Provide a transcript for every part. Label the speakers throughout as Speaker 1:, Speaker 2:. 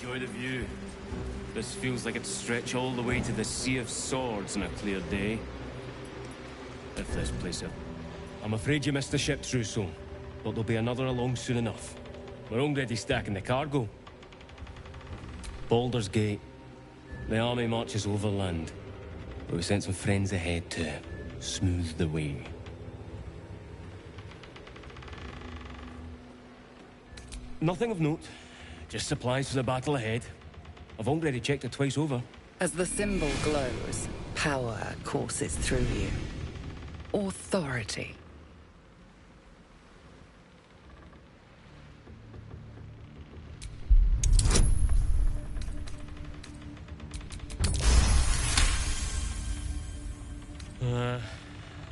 Speaker 1: enjoy the view. This feels like it'd stretch all the way to the Sea of Swords on a clear day. If this place is... I'm afraid you missed the ship, Trousseau, but there'll be another along soon enough. We're already stacking the cargo. Baldur's Gate. The army marches overland, but we sent some friends ahead to smooth the way. Nothing of note. Just supplies for the battle ahead. I've already checked it twice over.
Speaker 2: As the symbol glows, power courses through you. Authority.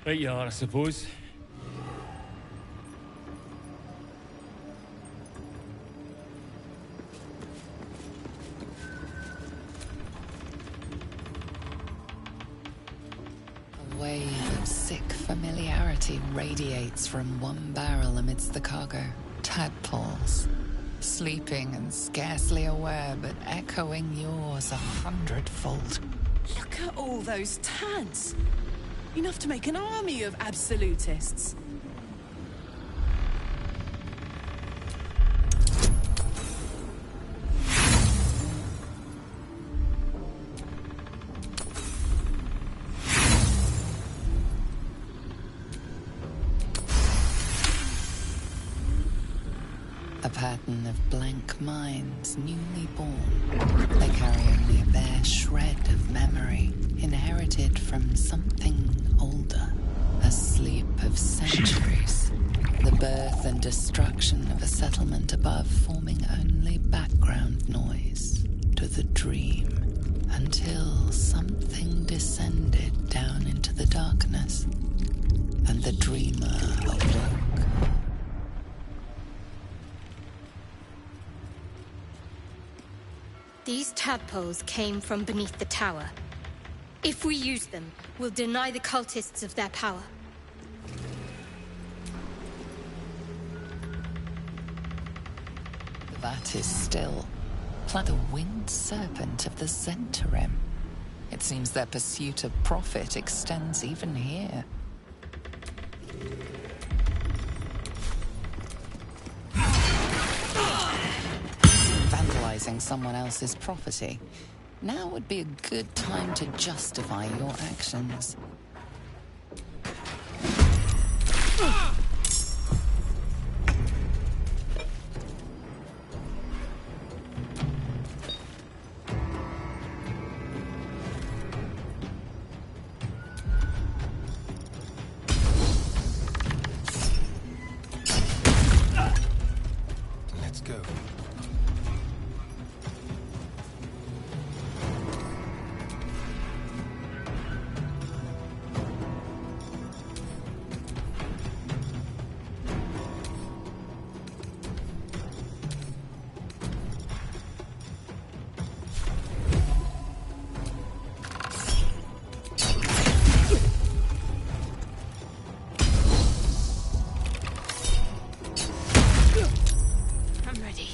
Speaker 1: Right you are, I suppose.
Speaker 2: A wave of sick familiarity radiates from one barrel amidst the cargo. Tadpoles, sleeping and scarcely aware, but echoing yours 100-fold.
Speaker 3: Look at all those tads! Enough to make an army of absolutists.
Speaker 2: A pattern of blank minds newly born. They carry only a bare shred of memory, inherited from something older. A sleep of centuries. The birth and destruction of a settlement above forming only background noise to the dream. Until something descended down into the darkness, and the dreamer awoke.
Speaker 4: These tadpoles came from beneath the tower. If we use them, we'll deny the cultists of their power.
Speaker 2: That is still like the winged serpent of the Zentarim. It seems their pursuit of profit extends even here. Vandalizing someone else's property. Now would be a good time to justify your actions.
Speaker 5: Let's go.
Speaker 4: I'm ready.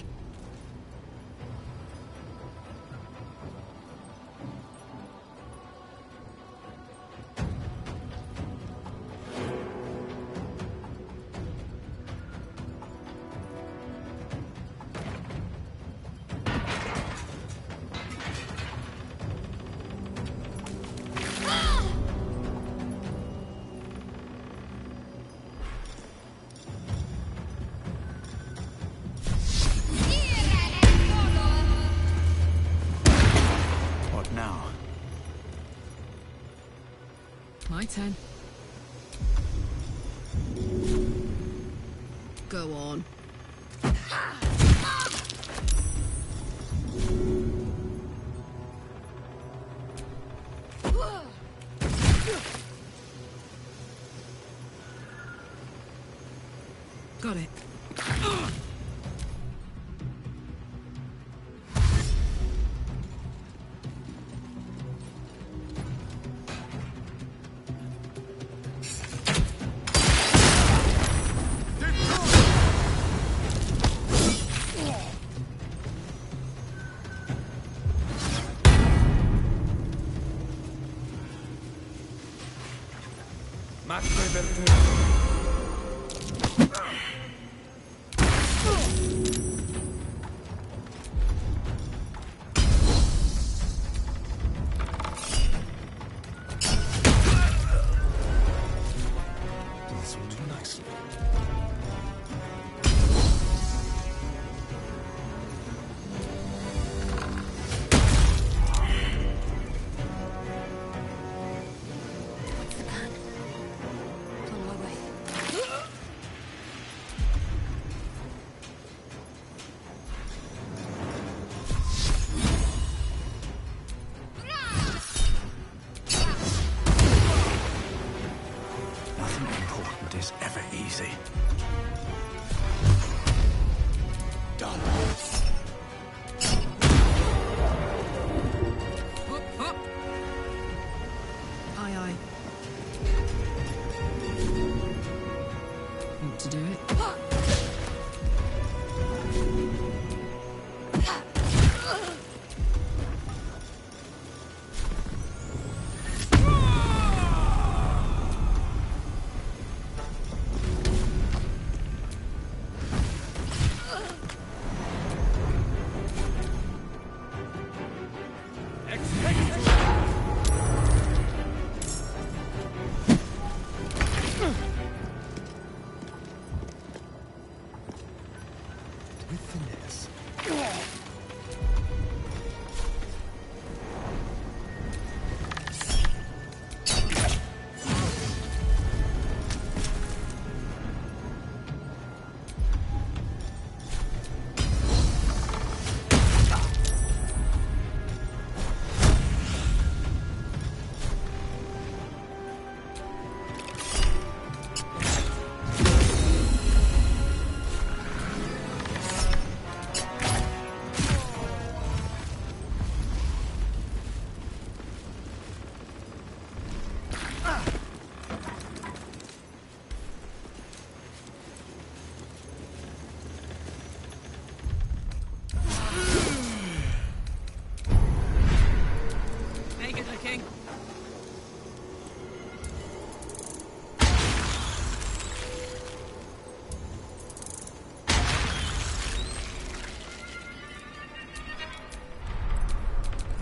Speaker 5: What now?
Speaker 3: My turn. Go on. Got it.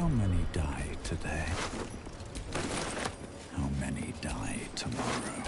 Speaker 5: How many die today? How many die tomorrow?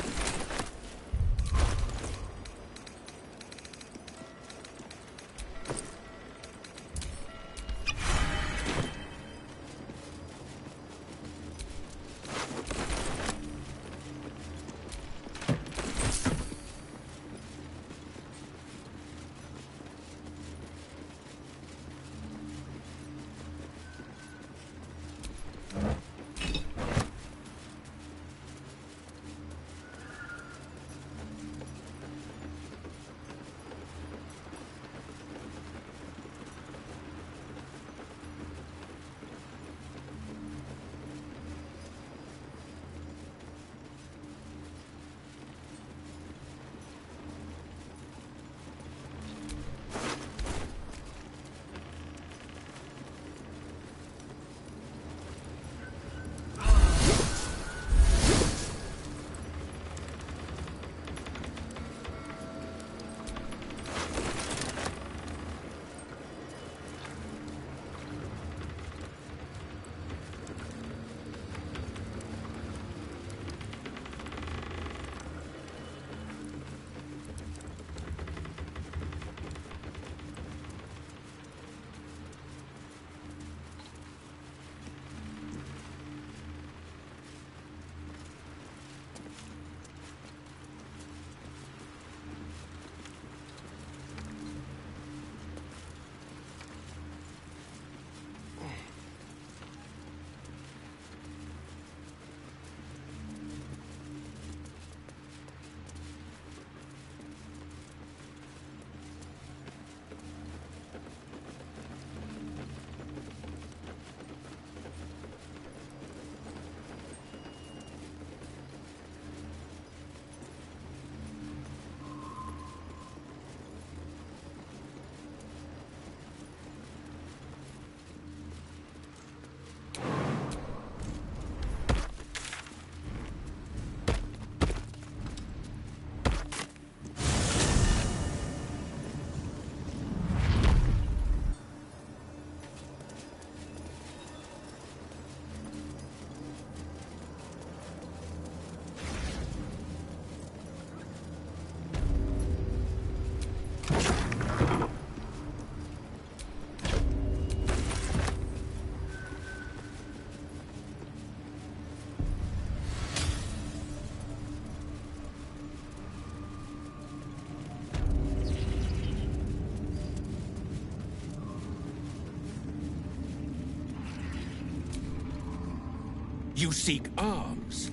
Speaker 6: You seek arms.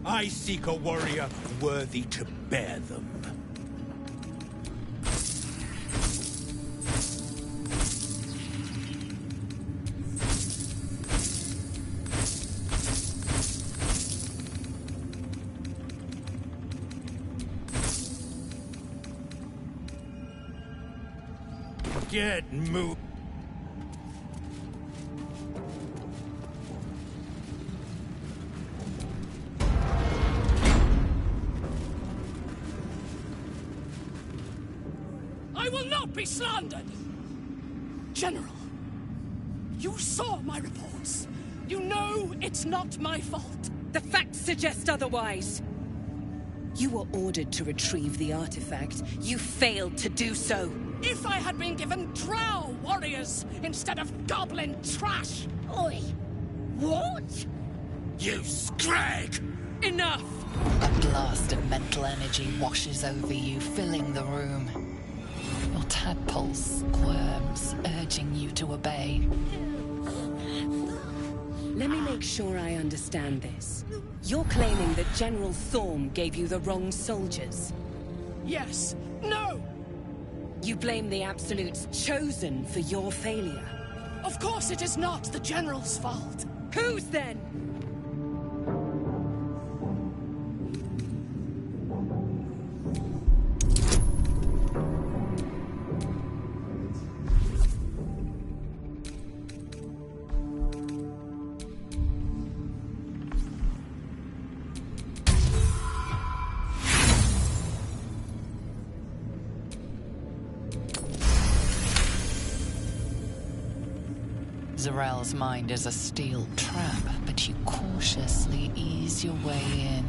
Speaker 6: I seek a warrior worthy to bear them. Get moved.
Speaker 3: I will not be slandered! General, you saw my reports. You know it's not my fault.
Speaker 7: The facts suggest otherwise. You were ordered to retrieve the artifact. You failed to do so.
Speaker 3: If I had been given drow warriors instead of goblin trash!
Speaker 4: Oi! What?
Speaker 6: You scrag!
Speaker 3: Enough!
Speaker 2: A blast of mental energy washes over you, filling the room. Your tadpole squirms, urging you to obey.
Speaker 7: Let me make sure I understand this. You're claiming that General Thorm gave you the wrong soldiers?
Speaker 3: Yes. No!
Speaker 7: You blame the Absolute's Chosen for your failure?
Speaker 3: Of course it is not the General's fault.
Speaker 7: Whose then?
Speaker 2: Zarel's mind is a steel trap, but you cautiously ease your way in.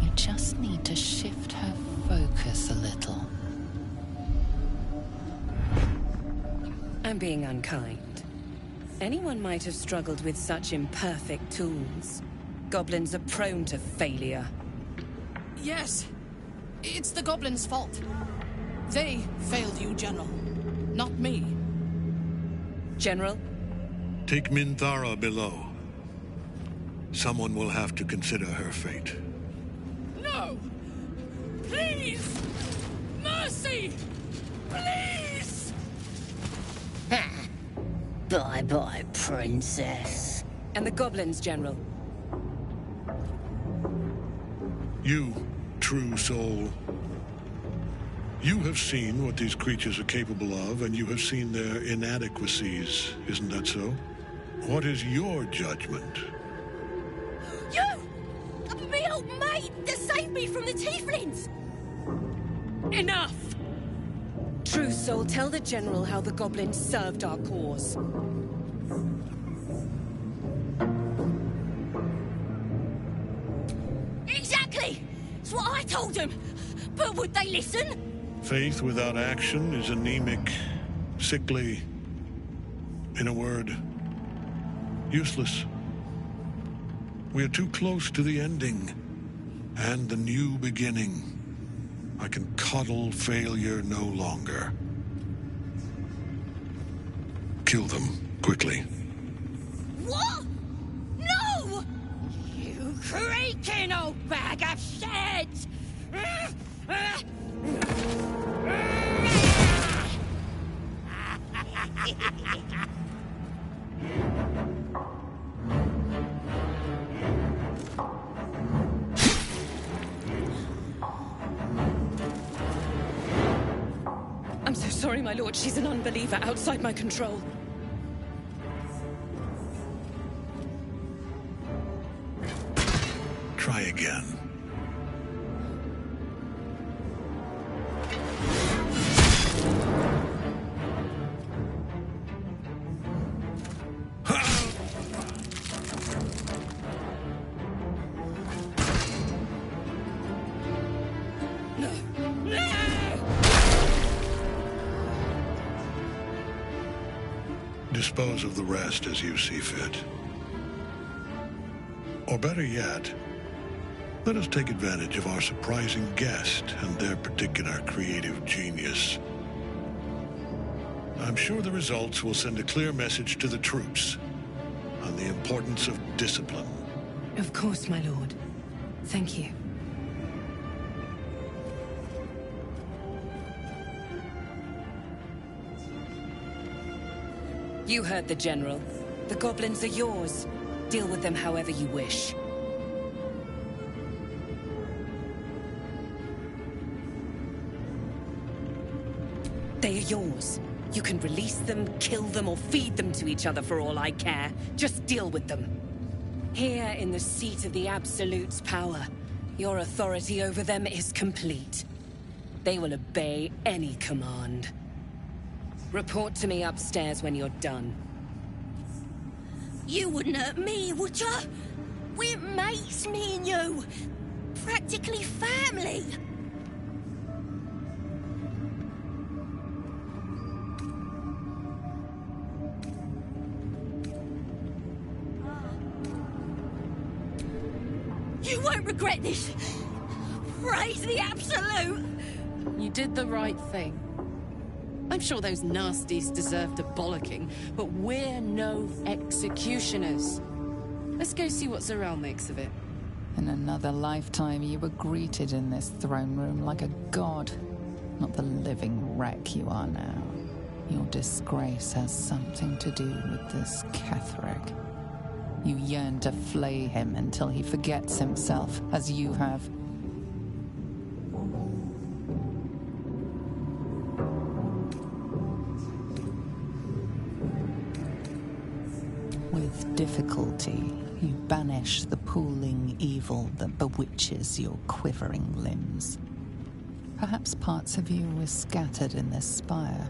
Speaker 2: You just need to shift her focus a little.
Speaker 7: I'm being unkind. Anyone might have struggled with such imperfect tools. Goblins are prone to failure.
Speaker 3: Yes. It's the goblins' fault. They failed you, General. Not me.
Speaker 7: General?
Speaker 8: Take Minthara below. Someone will have to consider her fate.
Speaker 3: No! Please! Mercy! Please!
Speaker 9: Bye-bye, princess.
Speaker 7: And the goblins, General?
Speaker 8: You, true soul. You have seen what these creatures are capable of, and you have seen their inadequacies, isn't that so? What is your judgment?
Speaker 9: You! Me old mate that saved me from the tieflings!
Speaker 7: Enough! True soul, tell the General how the goblins served our cause.
Speaker 9: Exactly! It's what I told them! But would they listen?
Speaker 8: Faith without action is anemic, sickly, in a word, useless. We are too close to the ending, and the new beginning. I can coddle failure no longer. Kill them, quickly.
Speaker 9: What? No! You creaking old bag of shit!
Speaker 7: I'm so sorry, my lord. She's an unbeliever outside my control.
Speaker 8: Try again. Dispose of the rest as you see fit. Or better yet, let us take advantage of our surprising guest and their particular creative genius. I'm sure the results will send a clear message to the troops on the importance of discipline
Speaker 7: Of course, my lord. Thank you. You heard the General. The goblins are yours. Deal with them however you wish. They are yours. You can release them, kill them, or feed them to each other for all I care. Just deal with them. Here in the seat of the Absolute's power, your authority over them is complete. They will obey any command. Report to me upstairs when you're done.
Speaker 9: You wouldn't hurt me, would ya? We're mates, me and you. Practically family. You won't regret this. Praise the Absolute.
Speaker 10: You did the right thing. I'm sure those nasties deserved a bollocking, but we're no executioners. Let's go see what's around the exhibit.
Speaker 2: In another lifetime, you were greeted in this throne room like a god, not the living wreck you are now. Your disgrace has something to do with this Ketheric. You yearn to flay him until he forgets himself, as you have. With difficulty, you banish the pooling evil that bewitches your quivering limbs. Perhaps parts of you were scattered in this spire.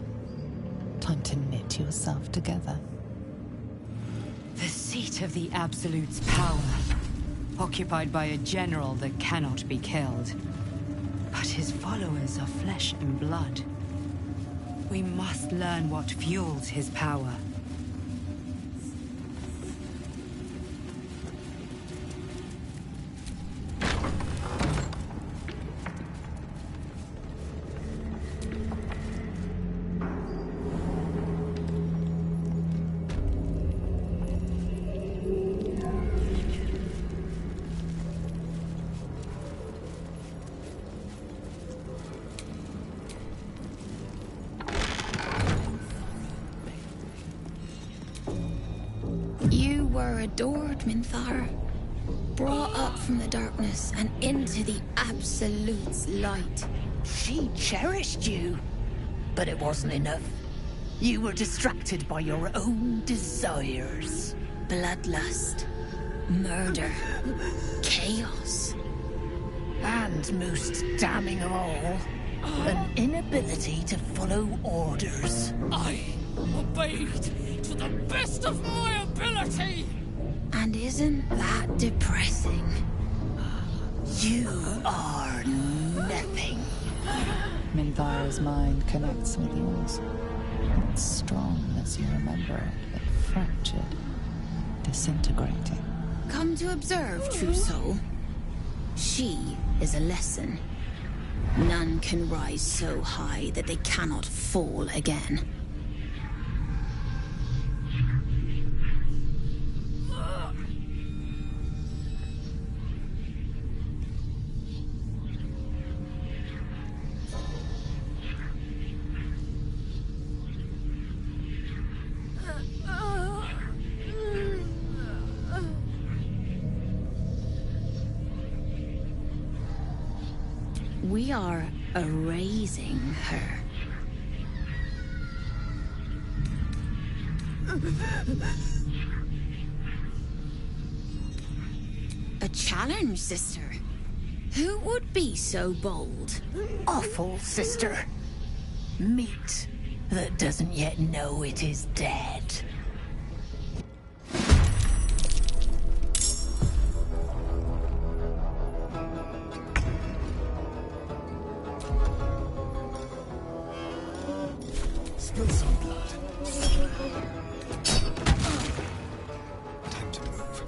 Speaker 2: Time to knit yourself together.
Speaker 11: The seat of the Absolute's power, occupied by a general that cannot be killed. But his followers are flesh and blood. We must learn what fuels his power.
Speaker 4: Adored, Minthara. Brought up from the darkness and into the Absolute's light.
Speaker 12: She cherished you, but it wasn't enough. You were distracted by your own desires.
Speaker 4: Bloodlust, murder, chaos.
Speaker 12: And most damning of all, an inability to follow orders.
Speaker 3: I obeyed to the best of my ability!
Speaker 4: And isn't that depressing?
Speaker 12: You are nothing.
Speaker 2: Minthara's mind connects with yours. Not strong as you remember it, but fractured, disintegrating.
Speaker 4: Come to observe, true soul. She is a lesson. None can rise so high that they cannot fall again. We are erasing her. A challenge, sister. Who would be so bold?
Speaker 12: Awful, sister. Meat that doesn't yet know it is dead.
Speaker 6: Spill some blood. Time to move.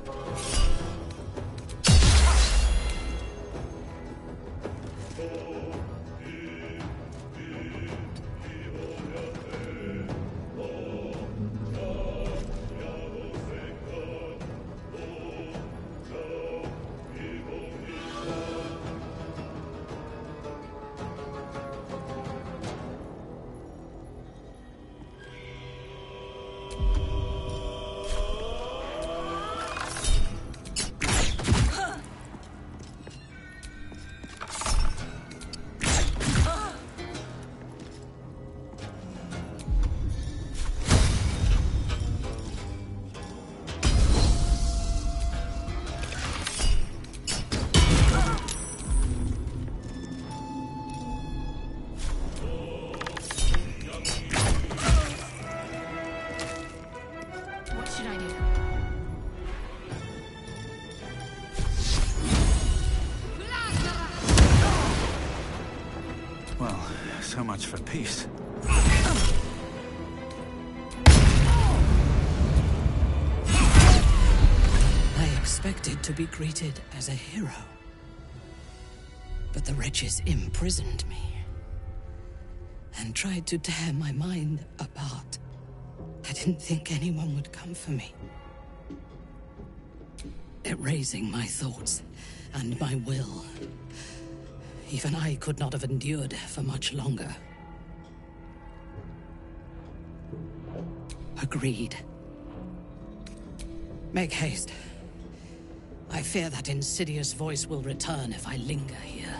Speaker 5: much for peace.
Speaker 3: I expected to be greeted as a hero. But the wretches imprisoned me and tried to tear my mind apart. I didn't think anyone would come for me. Erasing my thoughts and my will. Even I could not have endured for much longer. Agreed. Make haste. I fear that insidious voice will return if I linger here.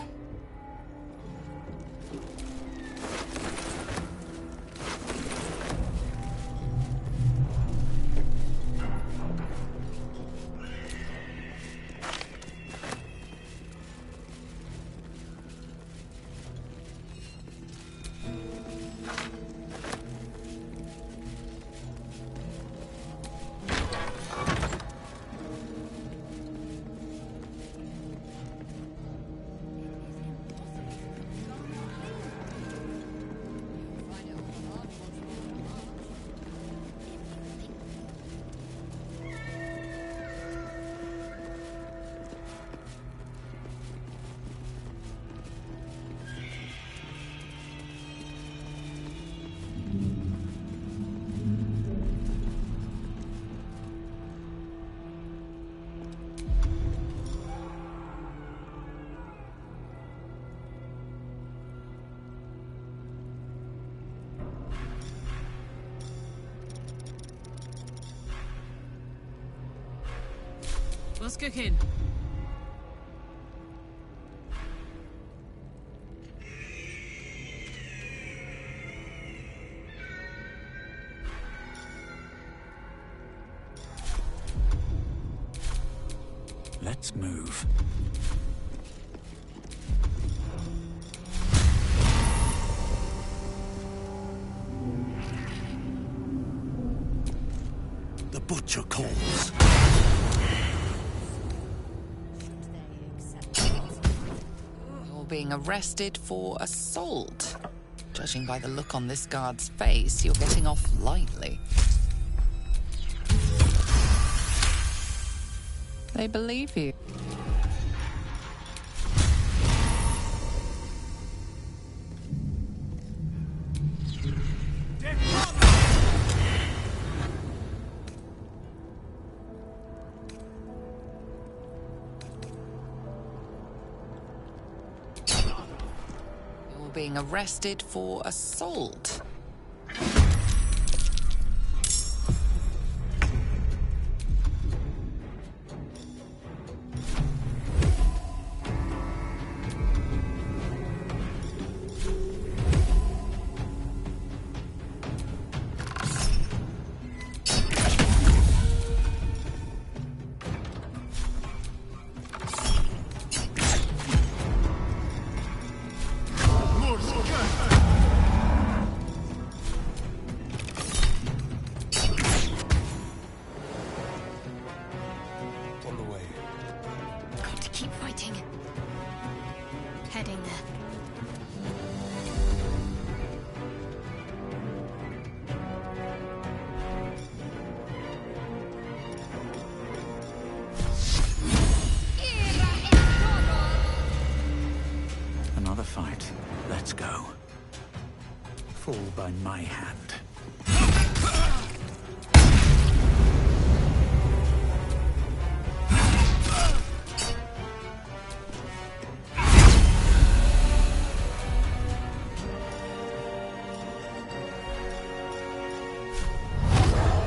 Speaker 10: What's cooking?
Speaker 5: Let's move.
Speaker 8: The butcher calls.
Speaker 2: You're being arrested for assault. Judging by the look on this guard's face, you're getting off lightly. They believe you. You're being arrested for assault.
Speaker 5: Another fight. Let's go. Fall by my hand.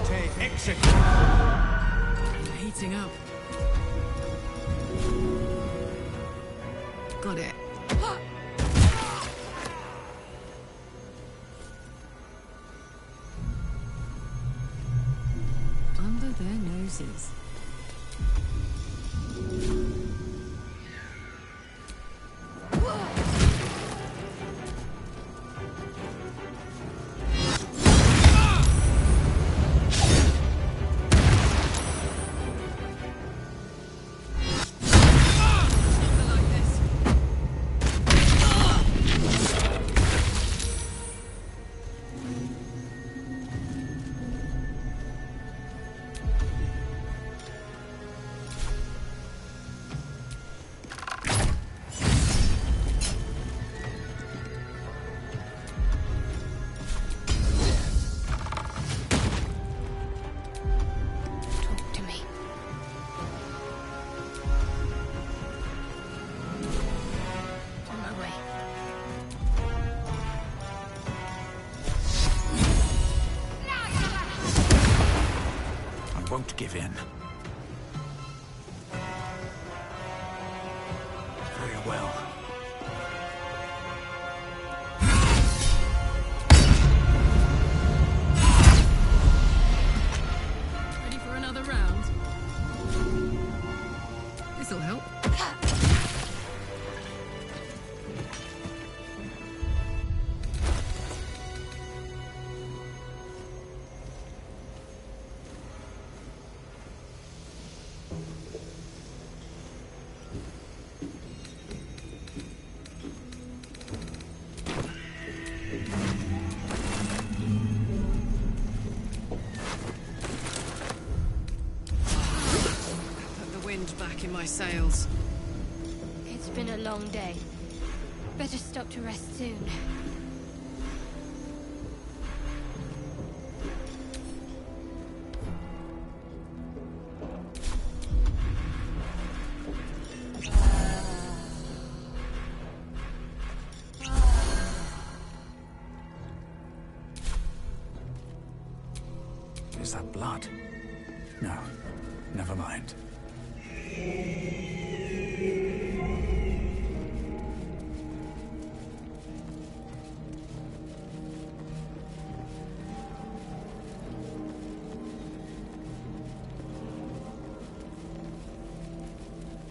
Speaker 6: Take exit.
Speaker 10: I'm heating up. Got it. Under their noses.
Speaker 5: won't give in. Very well.
Speaker 10: Ready for another round? This'll help. Back in my sails.
Speaker 9: It's been a long day. Better stop to rest soon.
Speaker 5: Is that blood? No, never mind.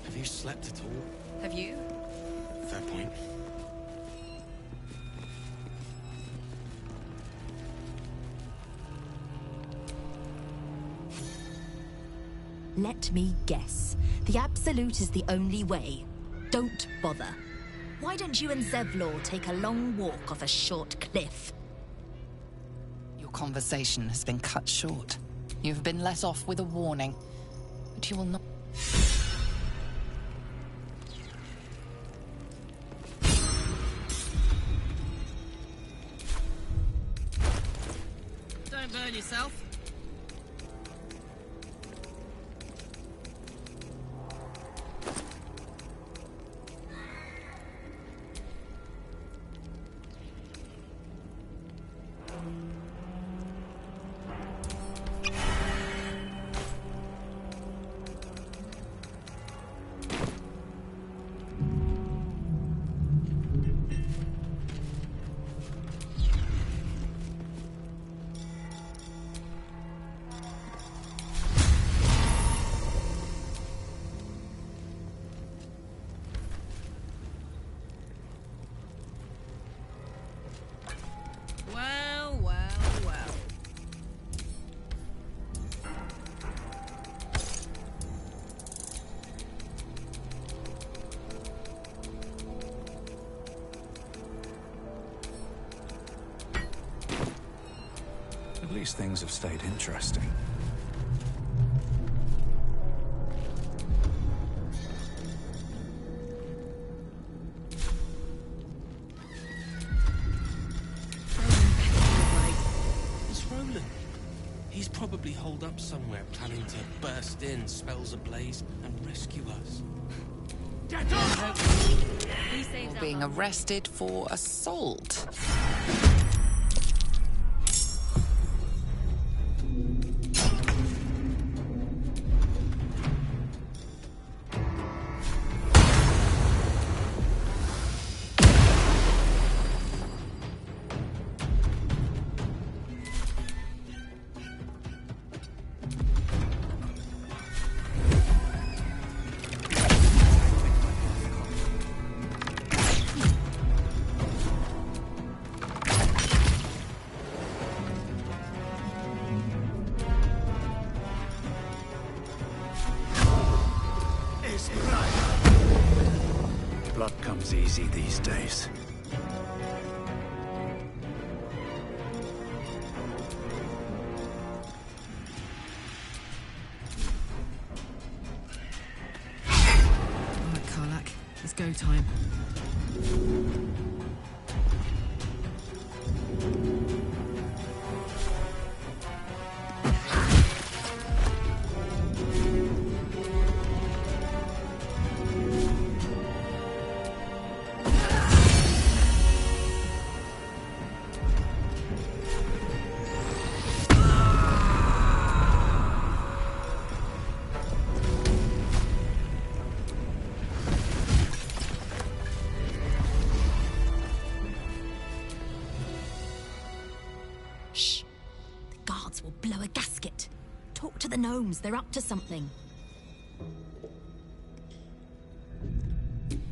Speaker 1: Have you slept at all?
Speaker 7: Have you?
Speaker 1: Fair point.
Speaker 13: Let me guess. The Absolute is the only way. Don't bother. Why don't you and Zevlor take a long walk off a short cliff?
Speaker 2: Your conversation has been cut short. You have been let off with a warning. But you will not...
Speaker 10: Don't burn yourself. Well, well, well.
Speaker 5: At least things have stayed interesting.
Speaker 1: He's probably holed up somewhere, planning to burst in, spells ablaze, and rescue us.
Speaker 6: Get up!
Speaker 2: You're being arrested for assault.
Speaker 5: Blood comes easy these days.
Speaker 10: All right, Karlak. It's go time.
Speaker 13: a gasket. Talk to the gnomes, they're up to something.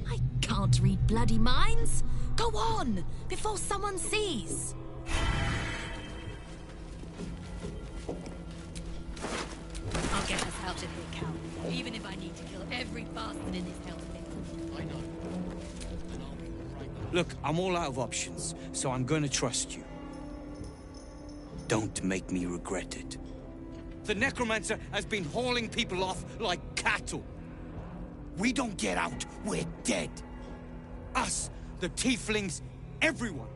Speaker 13: I can't read bloody minds. Go on, before someone sees. I'll get us out of here, Cal. Even if I need to kill every bastard in this hellpit.
Speaker 5: I know. And I'll be right back. Look, I'm all out of options, so I'm gonna trust you. Don't make me regret it. The necromancer has been hauling people off like cattle. We don't get out, we're dead. Us, the tieflings, everyone.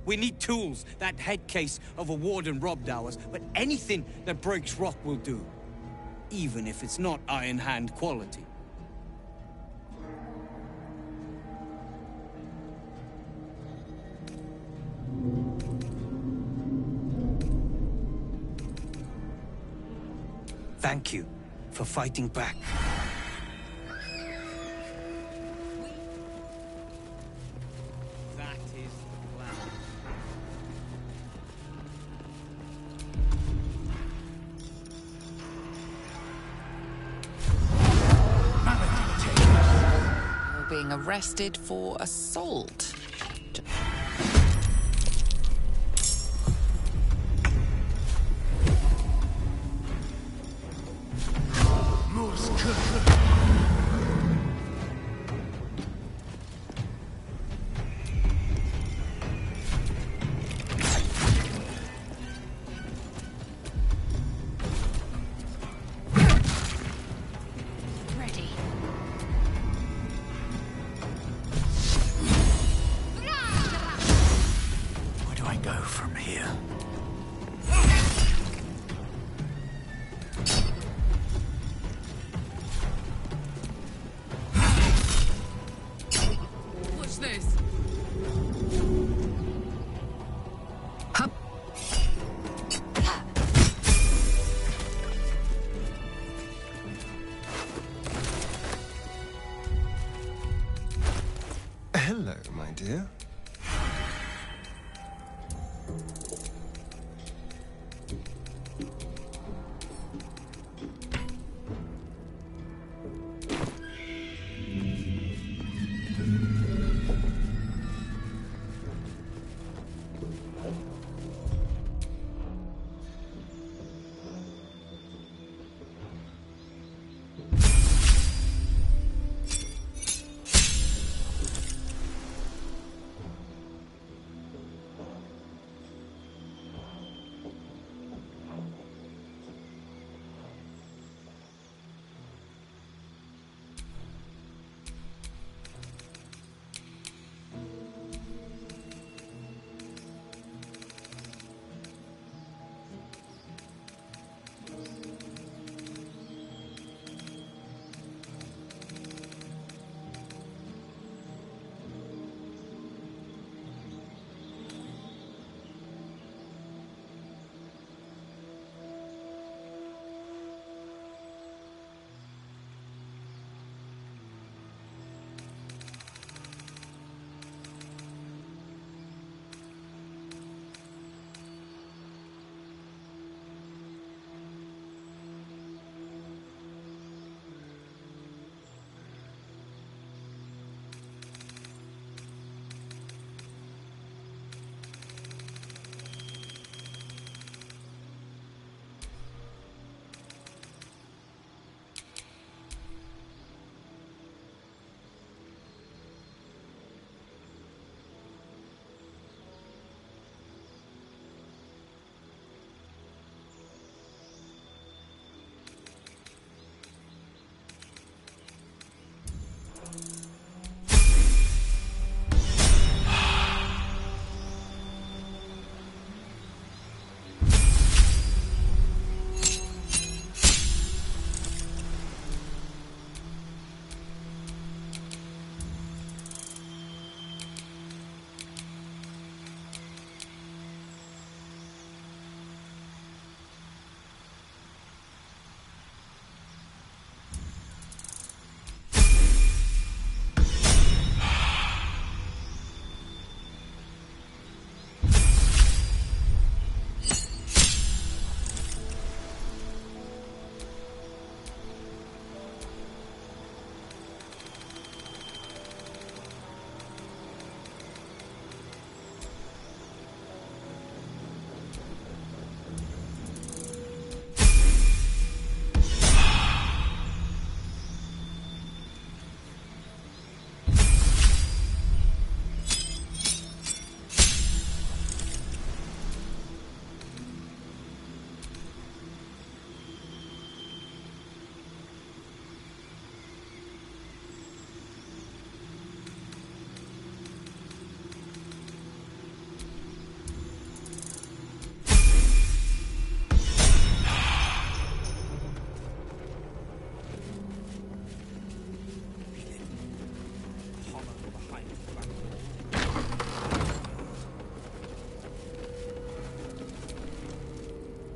Speaker 5: We need tools. That head case of a warden robbed ours, but anything that breaks rock will do. Even if it's not Iron Hand quality. Thank you for fighting back. That is the plan.
Speaker 2: You're being arrested for assault.
Speaker 5: Where do I go from here?
Speaker 10: Watch this.
Speaker 2: Hup.
Speaker 14: Hello, my dear.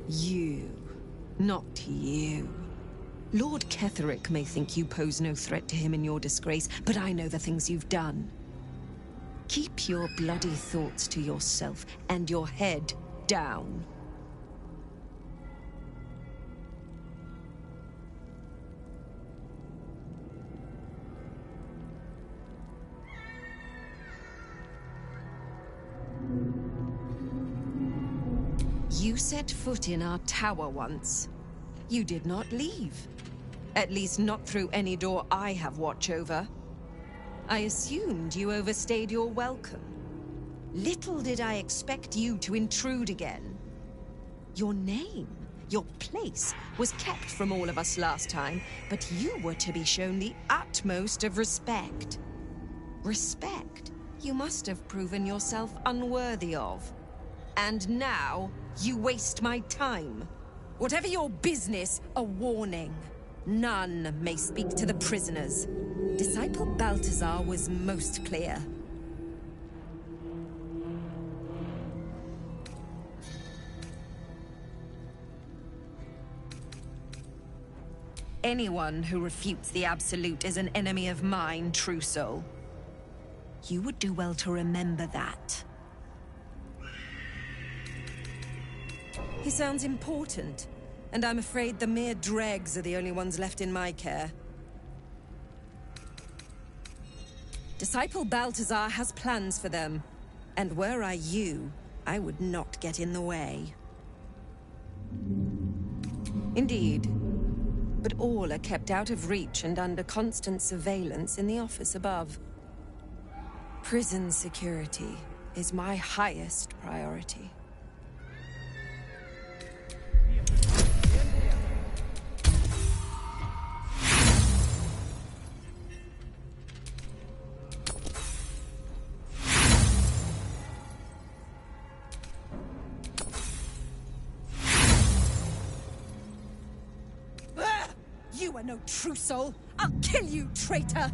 Speaker 7: You. Not you. Lord Ketherick may think you pose no threat to him in your disgrace, but I know the things you've done. Keep your bloody thoughts to yourself, and your head down. You set foot in our tower once. You did not leave. At least not through any door I have watch over. I assumed you overstayed your welcome. Little did I expect you to intrude again. Your name, your place, was kept from all of us last time, but you were to be shown the utmost of respect. Respect you must have proven yourself unworthy of. And now, you waste my time. Whatever your business, a warning. None may speak to the prisoners. Disciple Balthazar was most clear. Anyone who refutes the Absolute is an enemy of mine, true soul. You would do well to remember that. He sounds important, and I'm afraid the mere dregs are the only ones left in my care. Disciple Balthazar has plans for them, and were I you, I would not get in the way. Indeed, but all are kept out of reach and under constant surveillance in the office above. Prison security is my highest priority. You are no true soul. I'll kill you, traitor!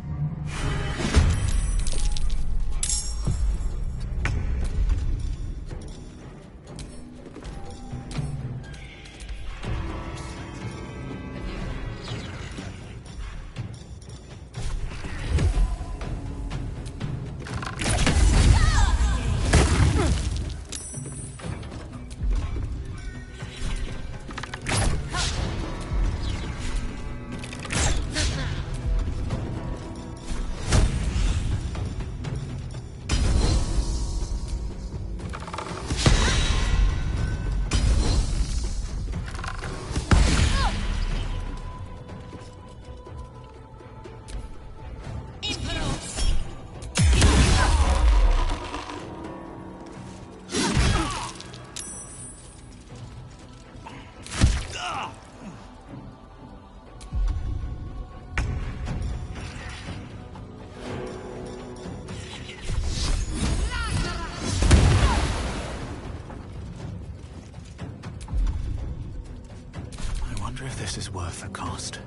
Speaker 15: If this is worth the cost.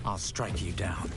Speaker 15: I'll strike you down.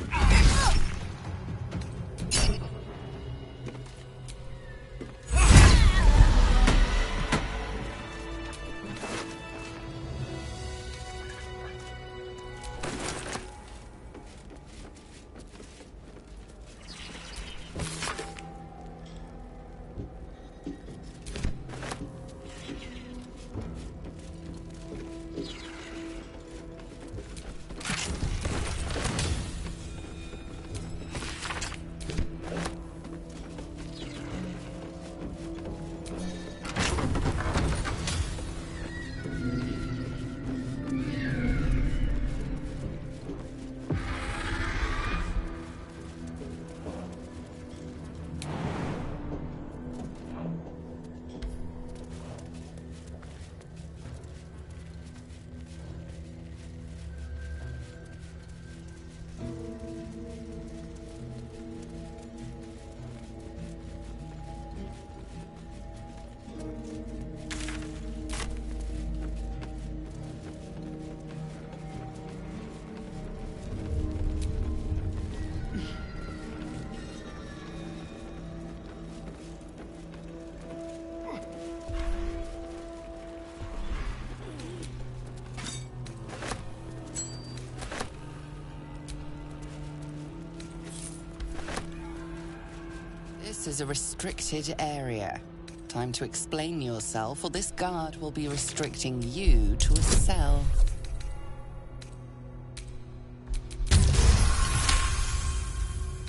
Speaker 2: This is a restricted area. Time to explain yourself, or this guard will be restricting you to a cell.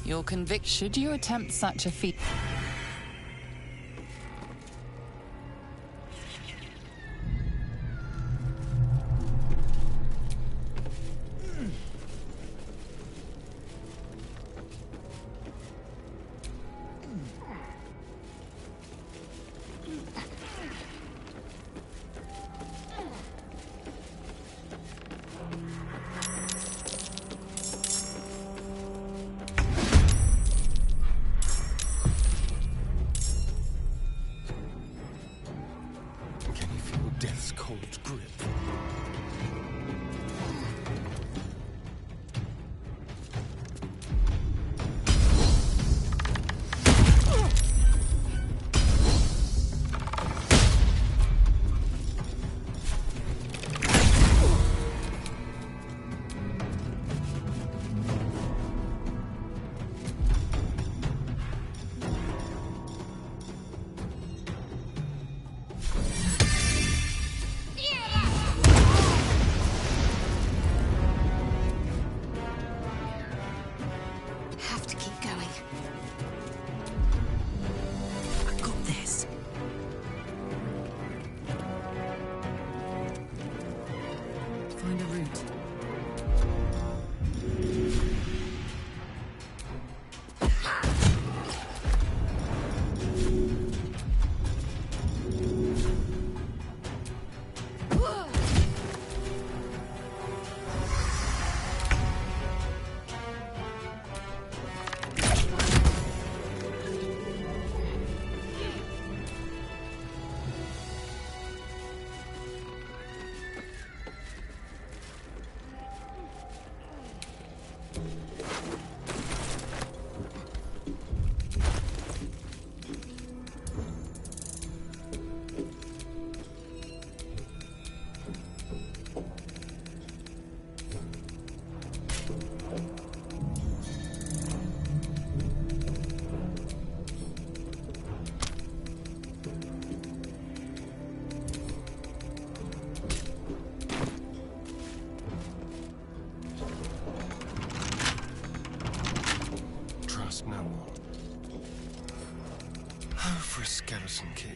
Speaker 2: Your conviction. Should you attempt such a feat?
Speaker 14: Death's cold grip. For a skeleton key.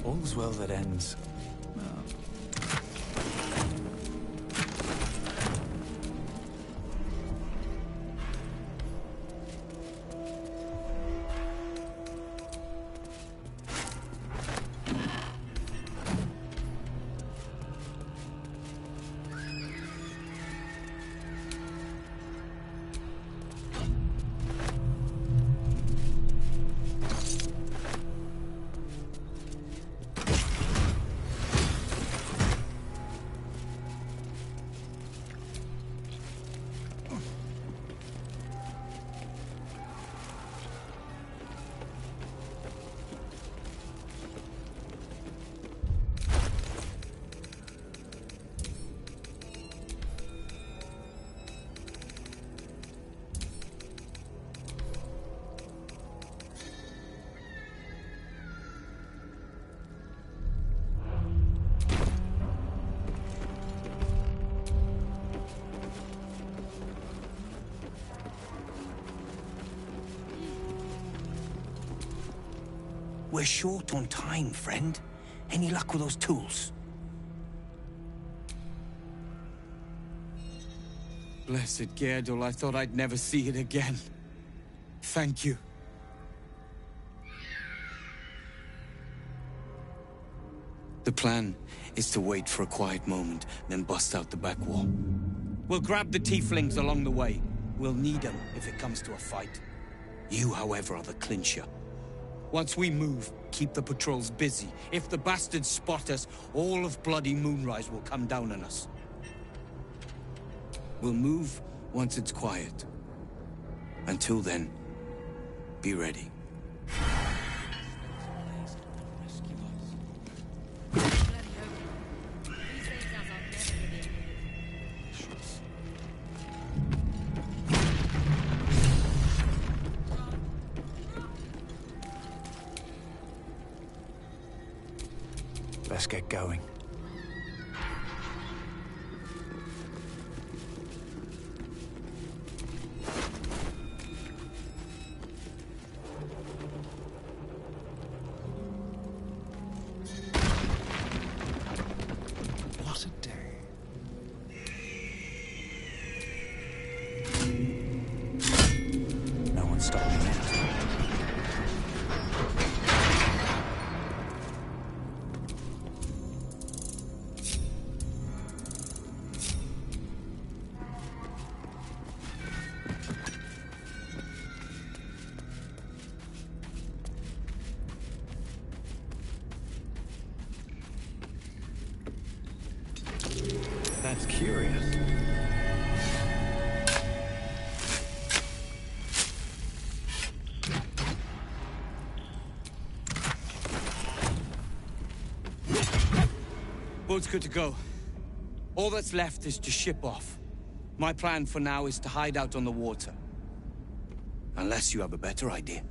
Speaker 15: All's well that ends.
Speaker 5: We're short on time, friend. Any luck with those tools? Blessed Gerdul, I thought I'd never see it again. Thank you. The plan is to wait for a quiet moment, then bust out the back wall. We'll grab the tieflings along the way. We'll need them if it comes to a fight. You, however, are the clincher. Once we move, keep the patrols busy. If the bastards spot us, all of bloody Moonrise will come down on us. We'll move once it's quiet. Until then, be ready.
Speaker 15: Let's get going.
Speaker 14: What a day.
Speaker 15: No one's stopping now.
Speaker 14: That's curious.
Speaker 5: Boat's good to go. All that's left is to ship off. My plan for now is to hide out on the water. Unless you have a better idea.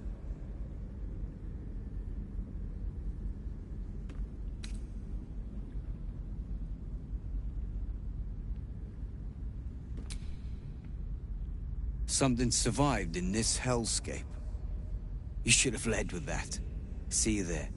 Speaker 5: Something survived in this hellscape. You should have led with that. See you there.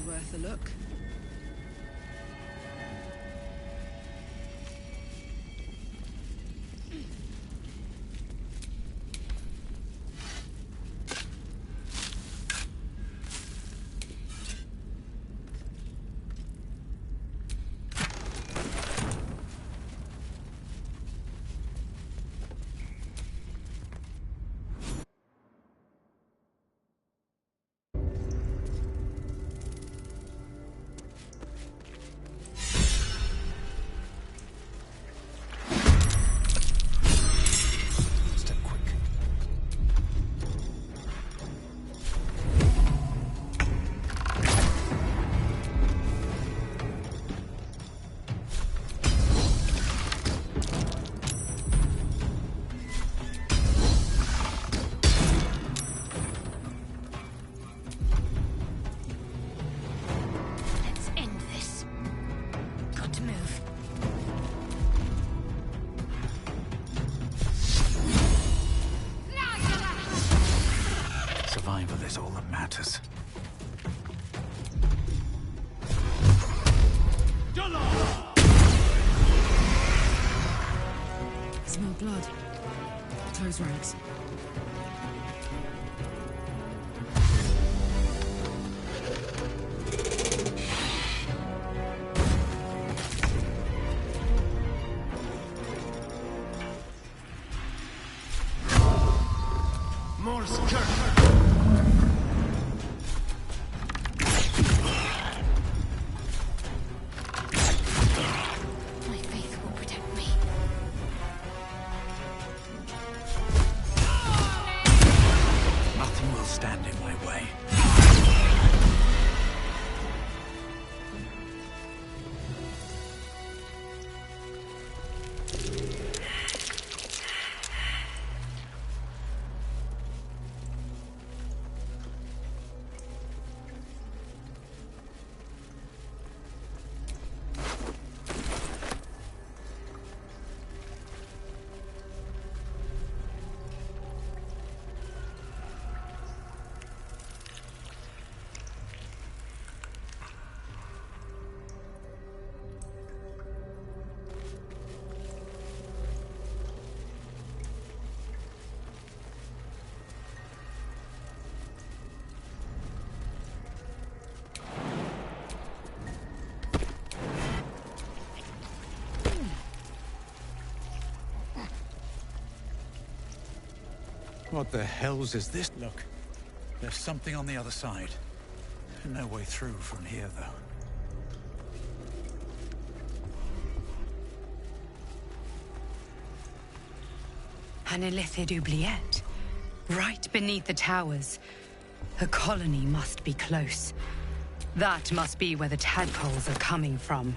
Speaker 10: Worth a look.
Speaker 15: Survival is all that matters.
Speaker 10: Smell blood. Close ranks.
Speaker 15: stand in my way.
Speaker 5: What the hell's is this?
Speaker 15: Look, there's something on the other side. No way through from here, though.
Speaker 11: An illithid oubliette. Right beneath the towers. A colony must be close. That must be where the tadpoles are coming from.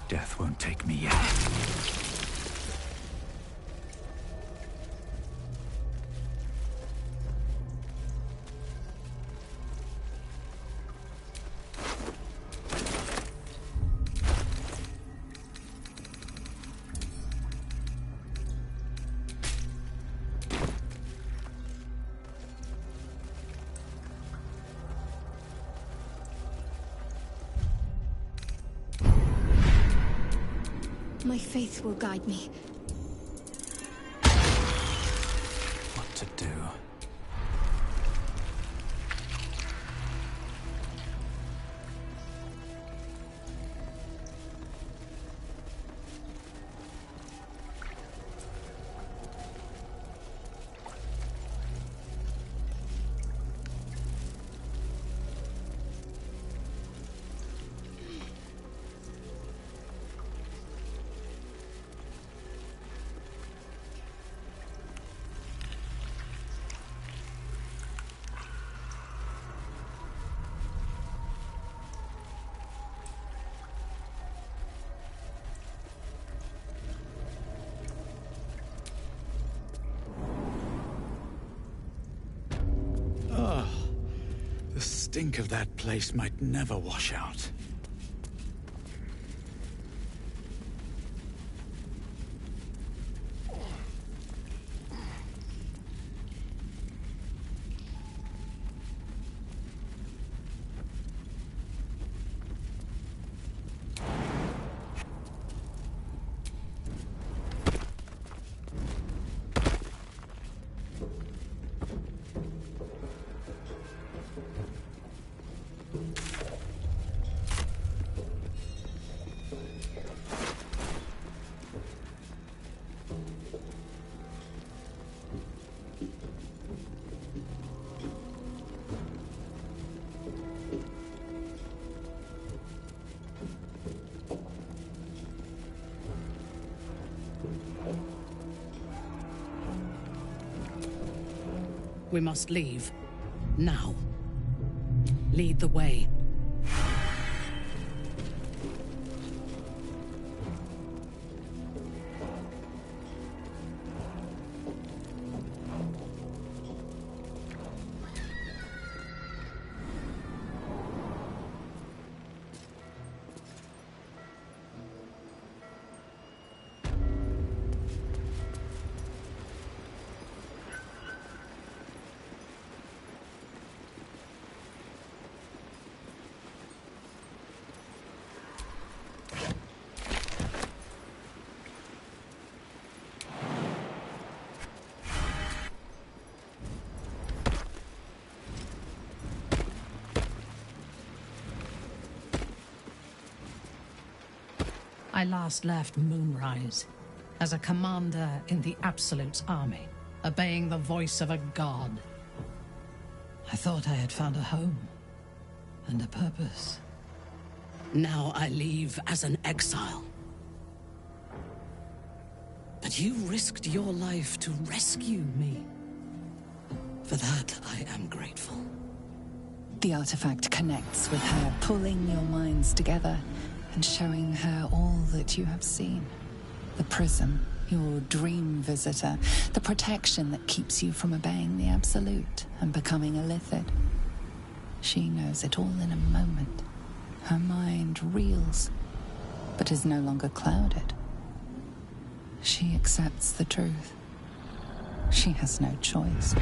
Speaker 15: Death won't take me yet.
Speaker 4: My faith will guide me.
Speaker 15: What to do? The stink of that place might never wash out.
Speaker 3: We must leave. Now. Lead the way.
Speaker 12: I last left Moonrise as a commander in the Absolute's army, obeying the voice of a god. I thought I had found a home and a purpose.
Speaker 3: Now I leave as an exile. But you risked your life to rescue me. For that, I am grateful.
Speaker 2: The artifact connects with her, pulling your minds together and showing her all that you have seen. The prism, your dream visitor, the protection that keeps you from obeying the Absolute and becoming a Lithid. She knows it all in a moment. Her mind reels, but is no longer clouded. She accepts the truth. She has no choice.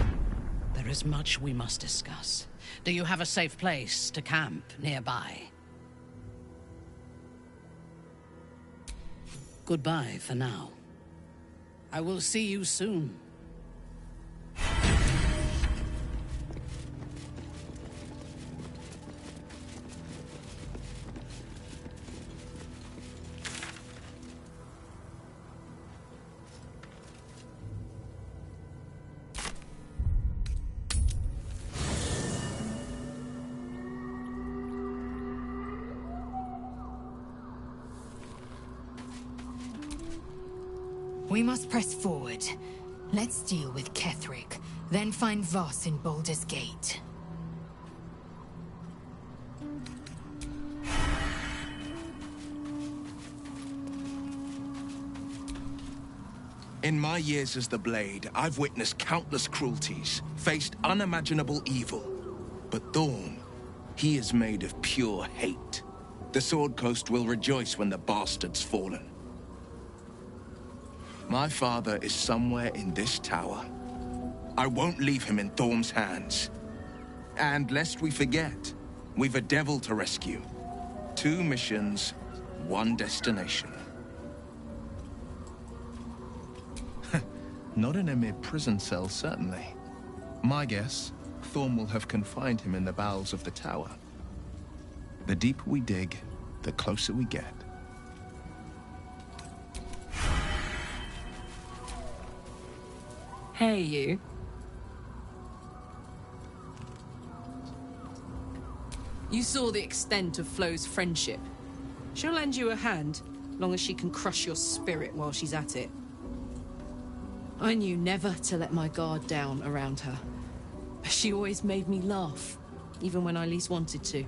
Speaker 3: There is much we must discuss. Do you have a safe place to camp nearby? Goodbye for now. I will see you soon.
Speaker 11: We must press forward. Let's deal with Ketheric, then find Voss in Baldur's Gate.
Speaker 16: In my years as the Blade, I've witnessed countless cruelties, faced unimaginable evil. But Thorn, he is made of pure hate. The Sword Coast will rejoice when the bastard's fallen. My father is somewhere in this tower. I won't leave him in Thorm's hands. And lest we forget, we've a devil to rescue. 2 missions, 1 destination. Not in a mere prison cell, certainly. My guess, Thorm will have confined him in the bowels of the tower. The deeper we dig, the closer we get.
Speaker 10: Hey, you. You saw the extent of Flo's friendship. She'll lend you a hand, long as she can crush your spirit while she's at it. I knew never to let my guard down around her. She always made me laugh, even when I least wanted to.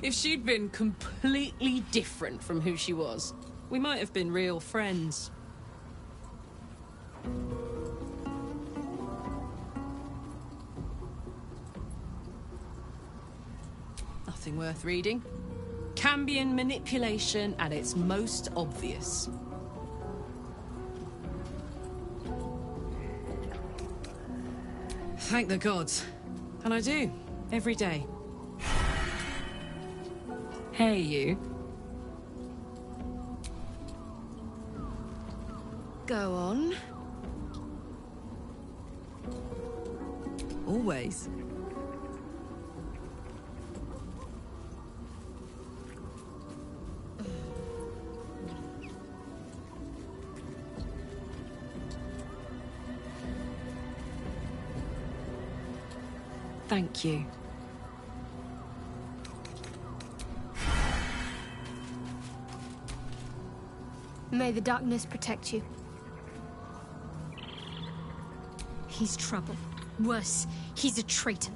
Speaker 10: If she'd been completely different from who she was, we might have been real friends. Nothing worth reading. Cambion manipulation at its most obvious. Thank the gods. And I do, every day. Hey, you. Go on. Always. Thank you.
Speaker 17: May the darkness protect you.
Speaker 18: He's trouble. Worse, he's a traitor.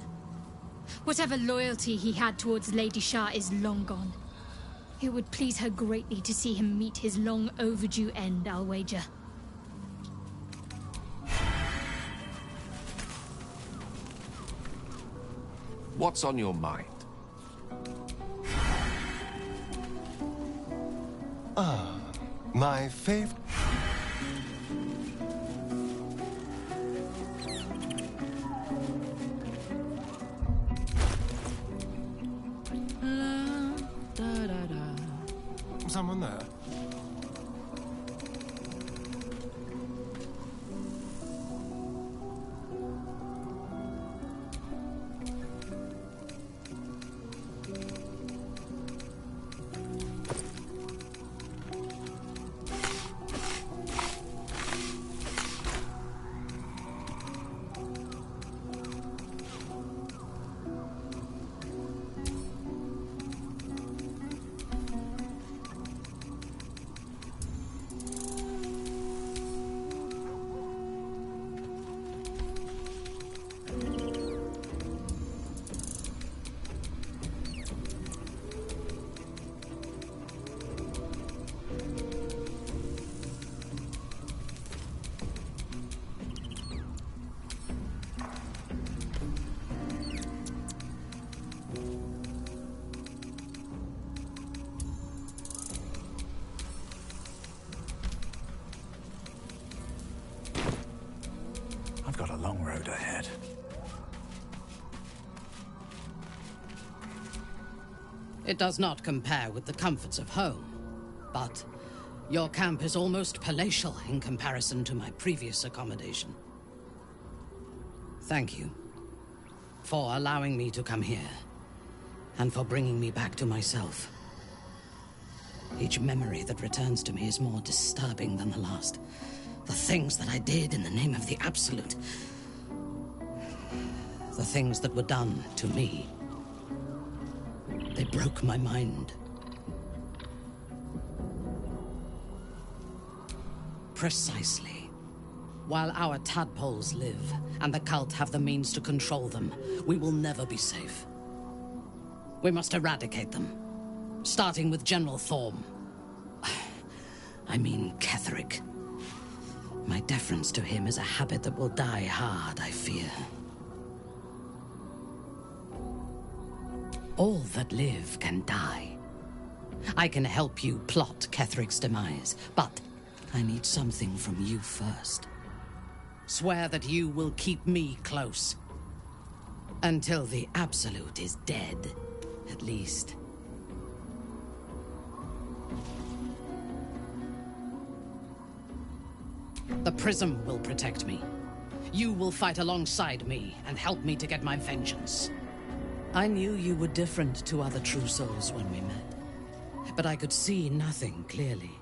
Speaker 18: Whatever loyalty he had towards Lady Shah is long gone. It would please her greatly to see him meet his long overdue end, I'll wager.
Speaker 19: What's on your mind?
Speaker 20: My favorite...
Speaker 19: Someone there?
Speaker 12: It does not compare with the comforts of home, but your camp is almost palatial in comparison to my previous accommodation. Thank you for allowing me to come here, and for bringing me back to myself. Each memory that returns to me is more disturbing than the last. The things that I did in the name of the Absolute. The things that were done to me. They broke my mind. Precisely. While our tadpoles live, and the cult have the means to control them, we will never be safe. We must eradicate them, starting with General Thorm. I mean Ketheric. My deference to him is a habit that will die hard, I fear. All that live can die. I can help you plot Ketheric's demise, but I need something from you first. Swear that you will keep me close. Until the Absolute is dead, at least. The Prism will protect me. You will fight alongside me and help me to get my vengeance. I knew you were different to other true souls when we met, but I could see nothing clearly.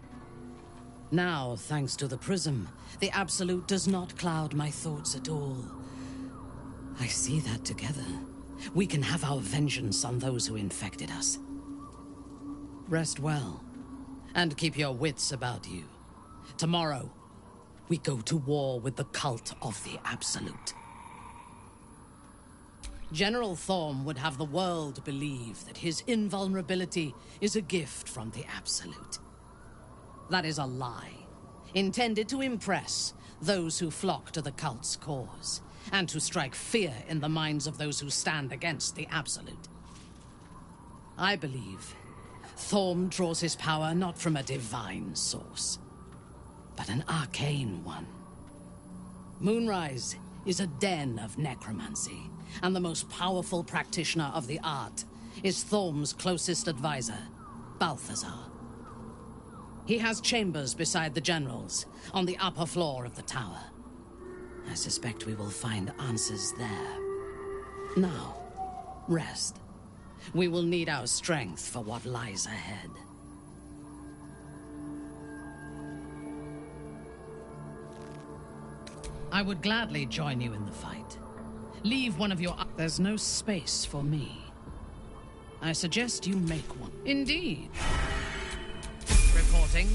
Speaker 12: Now, thanks to the Prism, the Absolute does not cloud my thoughts at all. I see that together, we can have our vengeance on those who infected us. Rest well, and keep your wits about you. Tomorrow, we go to war with the cult of the Absolute. General Thorm would have the world believe that his invulnerability is a gift from the Absolute. That is a lie, intended to impress those who flock to the cult's cause, and to strike fear in the minds of those who stand against the Absolute. I believe Thorm draws his power not from a divine source, but an arcane one. Moonrise is a den of necromancy, and the most powerful practitioner of the art is Thorm's closest advisor, Balthazar. He has chambers beside the generals, on the upper floor of the tower. I suspect we will find answers there. Now, rest. We will need our strength for what lies ahead. I would gladly join you in the fight. Leave one of your... There's no space for me. I suggest you make one. Indeed. Reporting.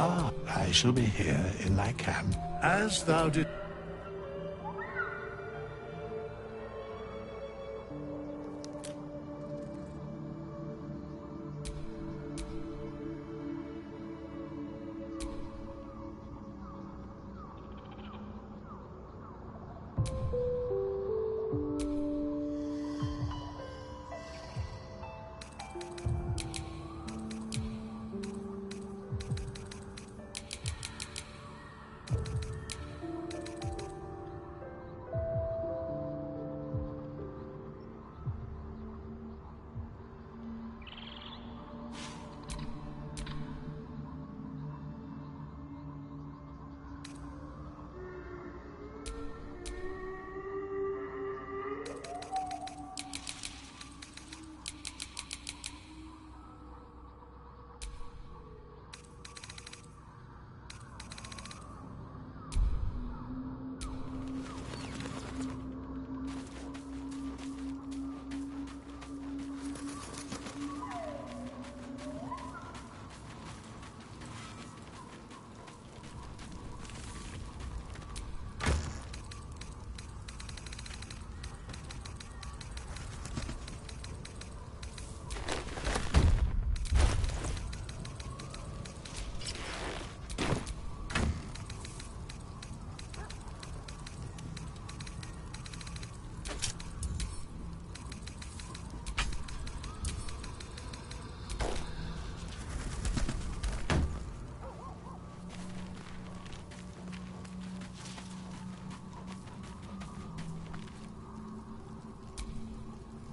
Speaker 20: Ah, I shall be here in thy camp, as thou didst.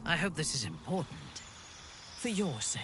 Speaker 12: I hope this is important. For your sake.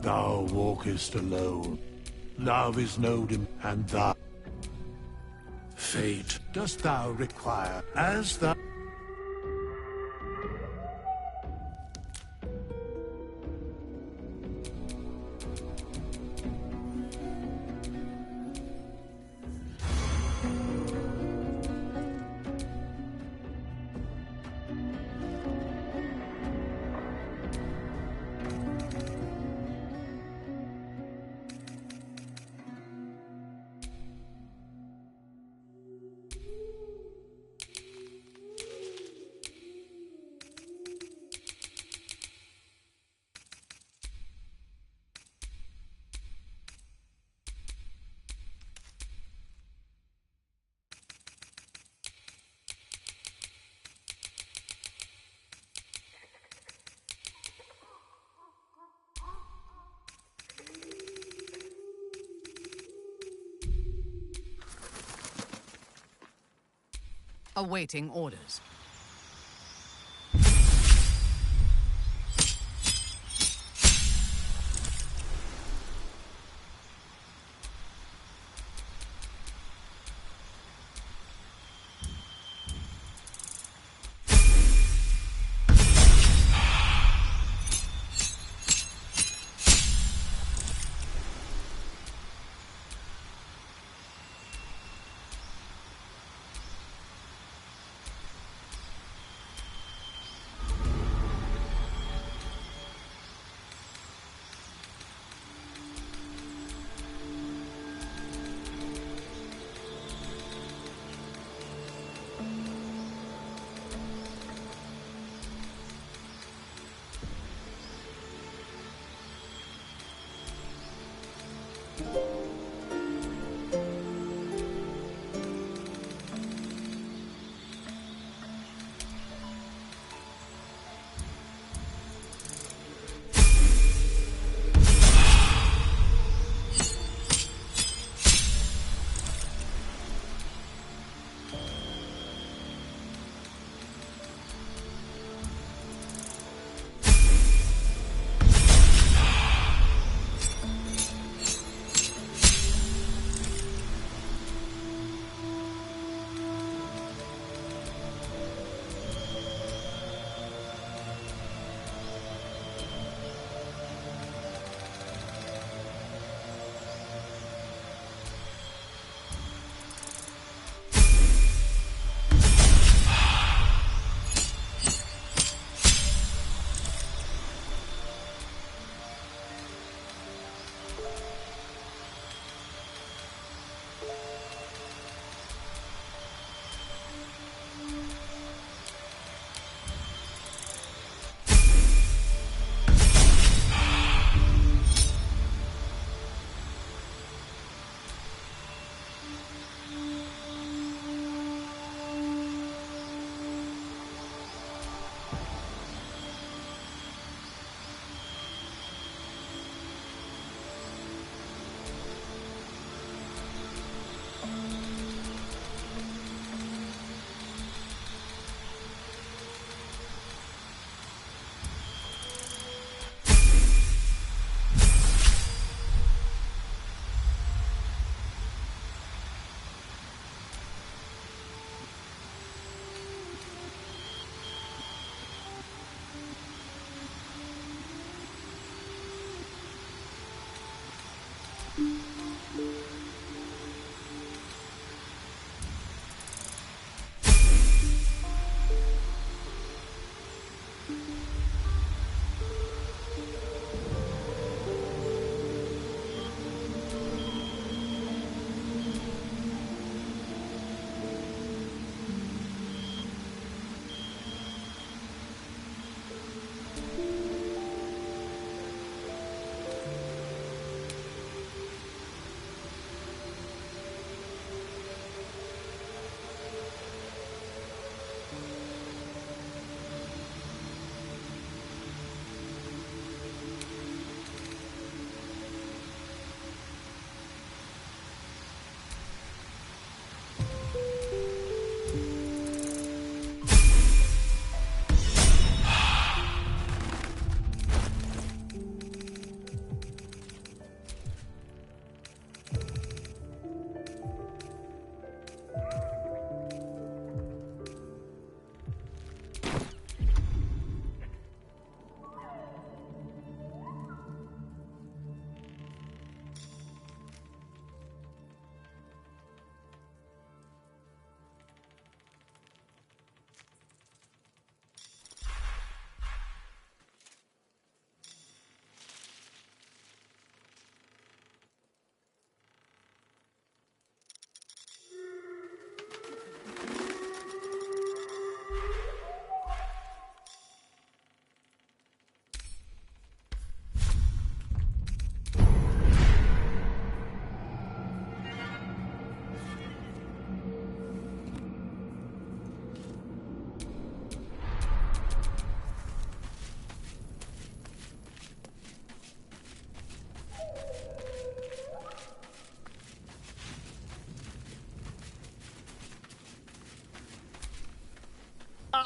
Speaker 20: Thou walkest alone. Love is known, and thou... Fate dost thou require, as thou...
Speaker 12: Awaiting orders.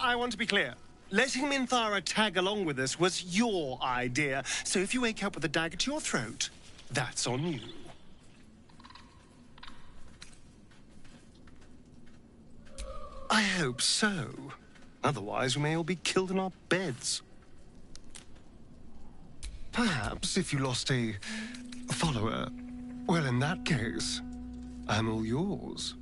Speaker 21: I want to be clear. Letting Minthara tag along with us was your idea, so if you wake up with a dagger to your throat, that's on you. I hope so. Otherwise, we may all be killed in our beds. Perhaps if you lost a follower, well, in that case, I'm all yours.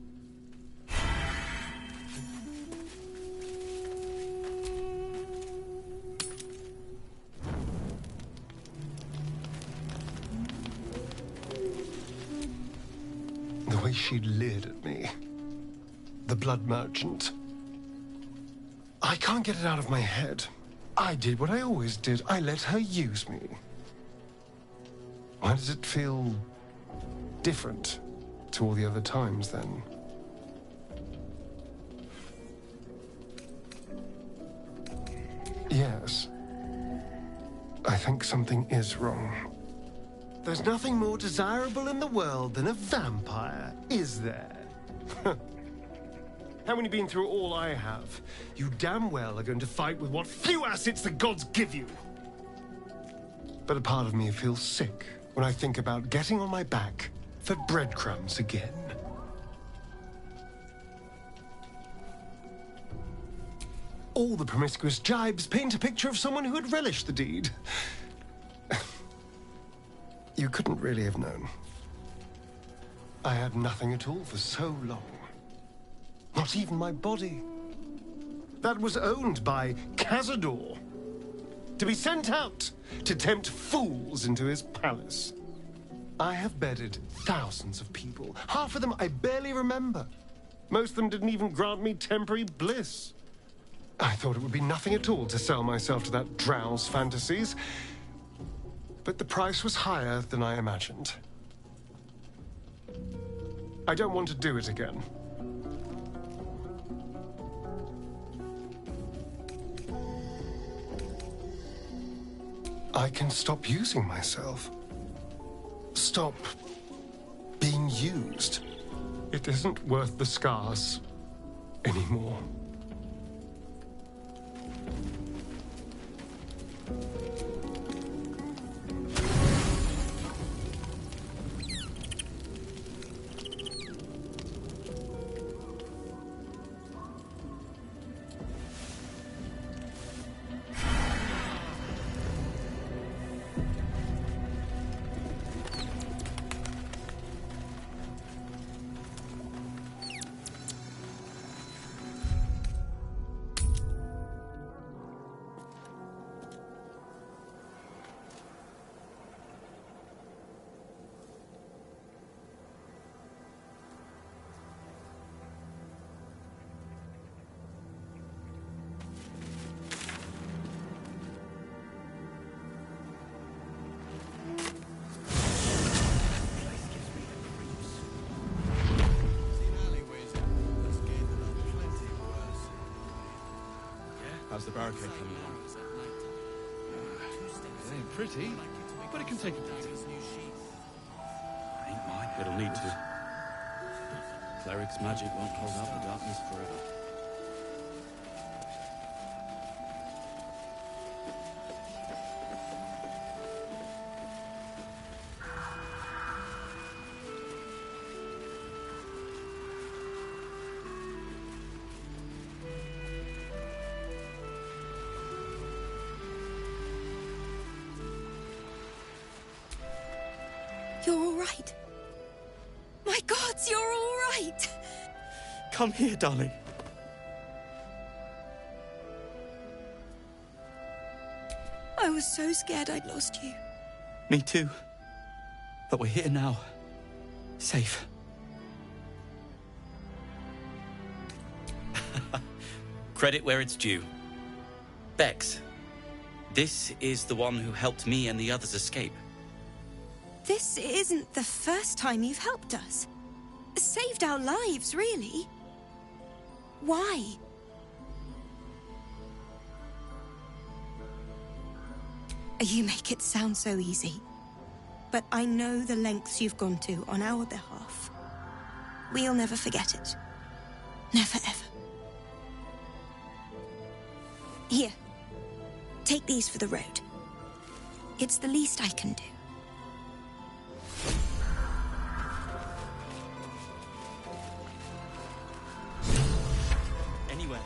Speaker 21: The way she leered at me. The blood merchant. I can't get it out of my head. I did what I always did. I let her use me. Why does it feel different to all the other times, then? Yes. I think something is wrong. There's nothing more desirable in the world than a vampire, is there? Having been through all I have, you damn well are going to fight with what few assets the gods give you. But a part of me feels sick when I think about getting on my back for breadcrumbs again. All the promiscuous jibes paint a picture of someone who had relished the deed. You couldn't really have known. I had nothing at all for so long. Not even my body. That was owned by Cazador. To be sent out to tempt fools into his palace. I have bedded thousands of people. Half of them I barely remember. Most of them didn't even grant me temporary bliss. I thought it would be nothing at all to sell myself to that drow's fantasies. But the price was higher than I imagined. I don't want to do it again. I can stop using myself. Stop being used. It isn't worth the scars anymore.
Speaker 15: How's the barricade coming along? It ain't pretty, but it can take a beating.
Speaker 5: Ain't mine.
Speaker 15: It'll need to.
Speaker 5: Cleric's magic won't hold out the darkness forever.
Speaker 9: You're all right. My gods, you're all right.
Speaker 5: Come here, darling.
Speaker 9: I was so scared I'd lost you.
Speaker 5: Me too. But we're here now. Safe. Credit where it's due. Bex, this is the one who helped me and the others escape.
Speaker 9: This isn't the first time you've helped us. Saved our lives, really. Why? You make it sound so easy. But I know the lengths you've gone to on our behalf. We'll never forget it. Never, ever. these for the road. It's the least I can do.
Speaker 5: Anywhere.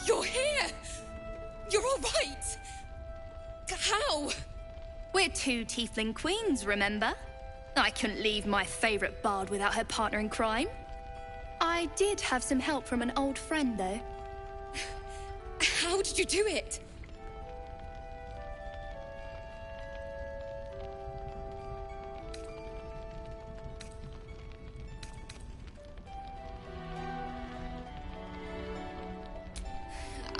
Speaker 7: You're here! You're all right! How?
Speaker 8: We're two tiefling queens, remember? I couldn't leave my favorite bard without her partner in crime. I did have some help from an old friend, though.
Speaker 7: How did you do it?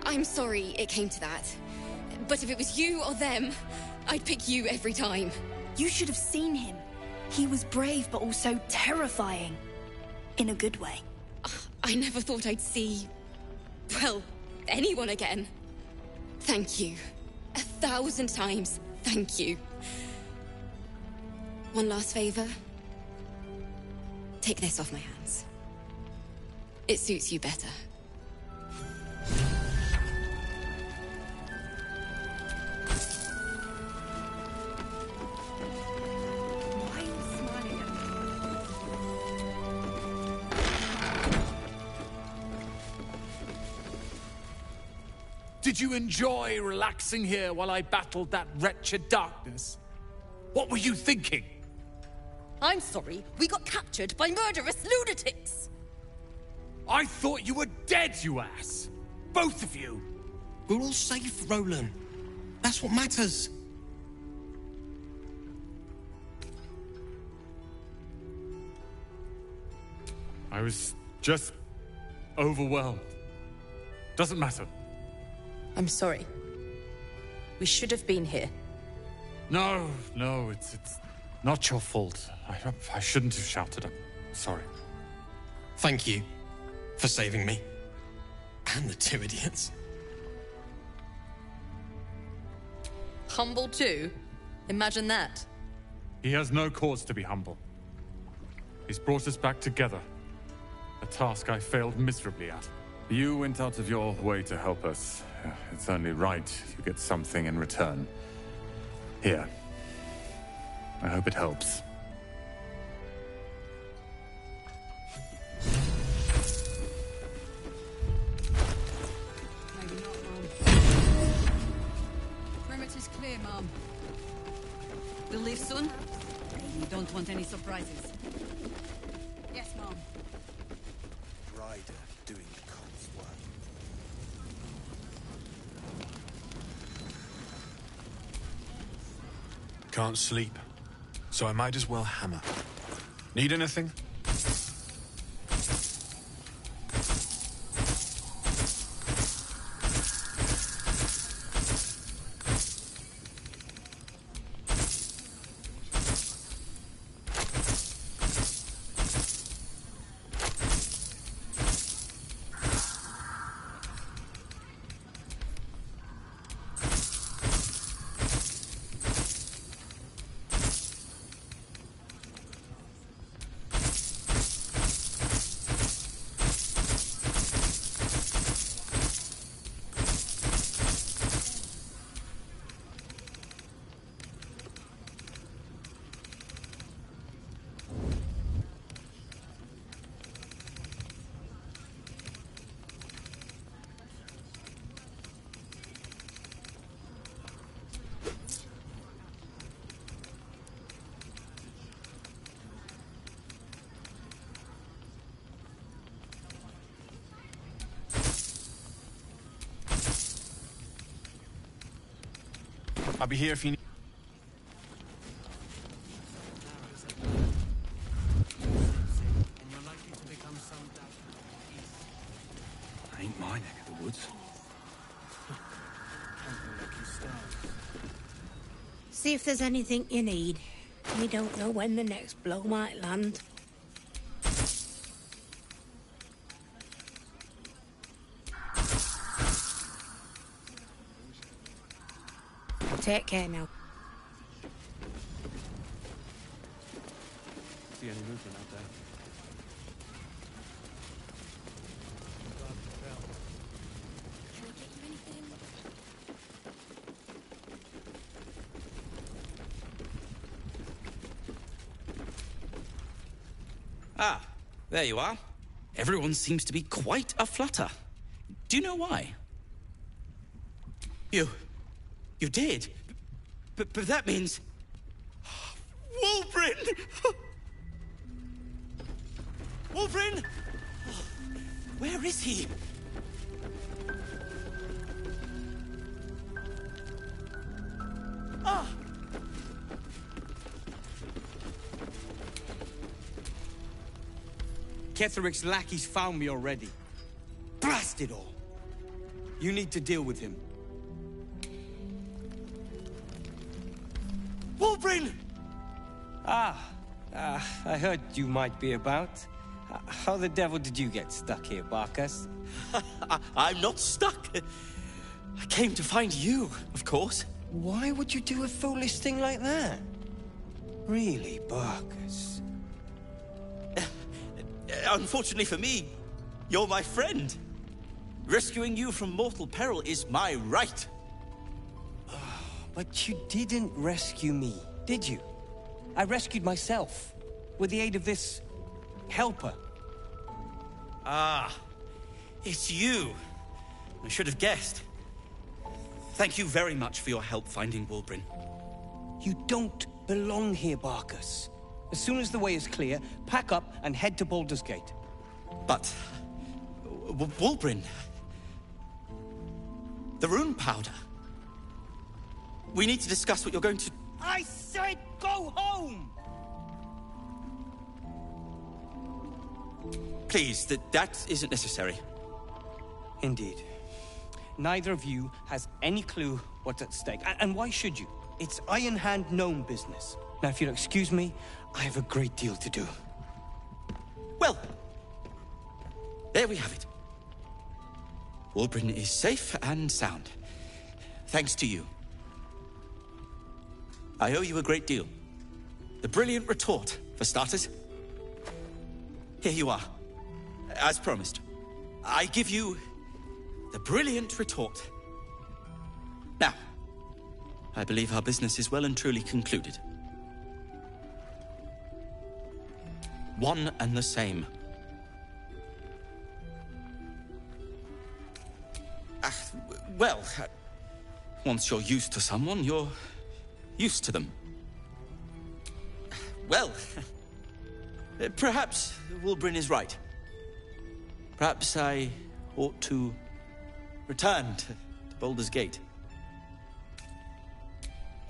Speaker 7: I'm sorry it came to that. But if it was you or them, I'd pick you every time.
Speaker 8: You should have seen him. He was brave, but also terrifying. In a good way.
Speaker 7: I never thought I'd see... well, anyone again. Thank you. 1,000 times, thank you. One last favor. Take this off my hands. It suits you better.
Speaker 22: Did you enjoy relaxing here while I battled that wretched darkness? What were you thinking?
Speaker 7: I'm sorry, we got captured by murderous lunatics!
Speaker 22: I thought you were dead, you ass! Both of you!
Speaker 23: We're all safe, Roland. That's what matters.
Speaker 22: I was just overwhelmed. Doesn't matter.
Speaker 7: I'm sorry. We should have been here.
Speaker 22: No, it's not your fault. I shouldn't have shouted. I'm sorry.
Speaker 23: Thank you for saving me. And the two idiots.
Speaker 24: Humble too? Imagine that.
Speaker 22: He has no cause to be humble. He's brought us back together. A task I failed miserably at. You went out of your way to help us. It's only right you get something in return. Here. I hope it helps.
Speaker 10: Maybe not, Mom. Perimeter's clear, Mom.
Speaker 24: We'll leave soon? We don't want any surprises.
Speaker 10: Yes, Mom.
Speaker 6: Ryder doing the Colt's work.
Speaker 19: Can't sleep, so I might as well hammer. Need anything? I'll be here if you need...
Speaker 15: Ain't my neck of the woods.
Speaker 25: See if there's anything you need. You don't know when the next blow might land. Take care now.
Speaker 5: See any movement out there?
Speaker 1: Ah, there you are. Everyone seems to be quite aflutter. Do you know why? You did? But that means... Wulbren! Wulbren! Where is he? Ah!
Speaker 5: Ketheric's lackeys found me already. Blast it all! You need to deal with him. Wulbren!
Speaker 2: I heard you might be about. How the devil did you get stuck here, Barkus?
Speaker 1: I'm not stuck. I came to find you, of course.
Speaker 2: Why would you do a foolish thing like that? Really, Barkus?
Speaker 1: Unfortunately for me, you're my friend. Rescuing you from mortal peril is my right.
Speaker 2: But you didn't rescue me, did you? I rescued myself, with the aid of this... helper.
Speaker 1: Ah, it's you. I should have guessed. Thank you very much for your help finding Wulbren.
Speaker 2: You don't belong here, Barkus. As soon as the way is clear, pack up and head to Baldur's Gate.
Speaker 1: But... Wulbren... The rune powder... We need to discuss what you're going to...
Speaker 2: I said go home!
Speaker 1: Please, that isn't necessary.
Speaker 2: Indeed. Neither of you has any clue what's at stake. And why should you? It's Iron Hand gnome business. Now, if you'll excuse me, I have a great deal to do.
Speaker 1: Well, there we have it. Wulbren is safe and sound. Thanks to you. I owe you a great deal. The brilliant retort, for starters. Here you are. As promised. I give you the brilliant retort. Now, I believe our business is well and truly concluded. One and the same. Well, once you're used to someone, you're used to them. Well, perhaps Wulbren is right. Perhaps I ought to return to Baldur's Gate.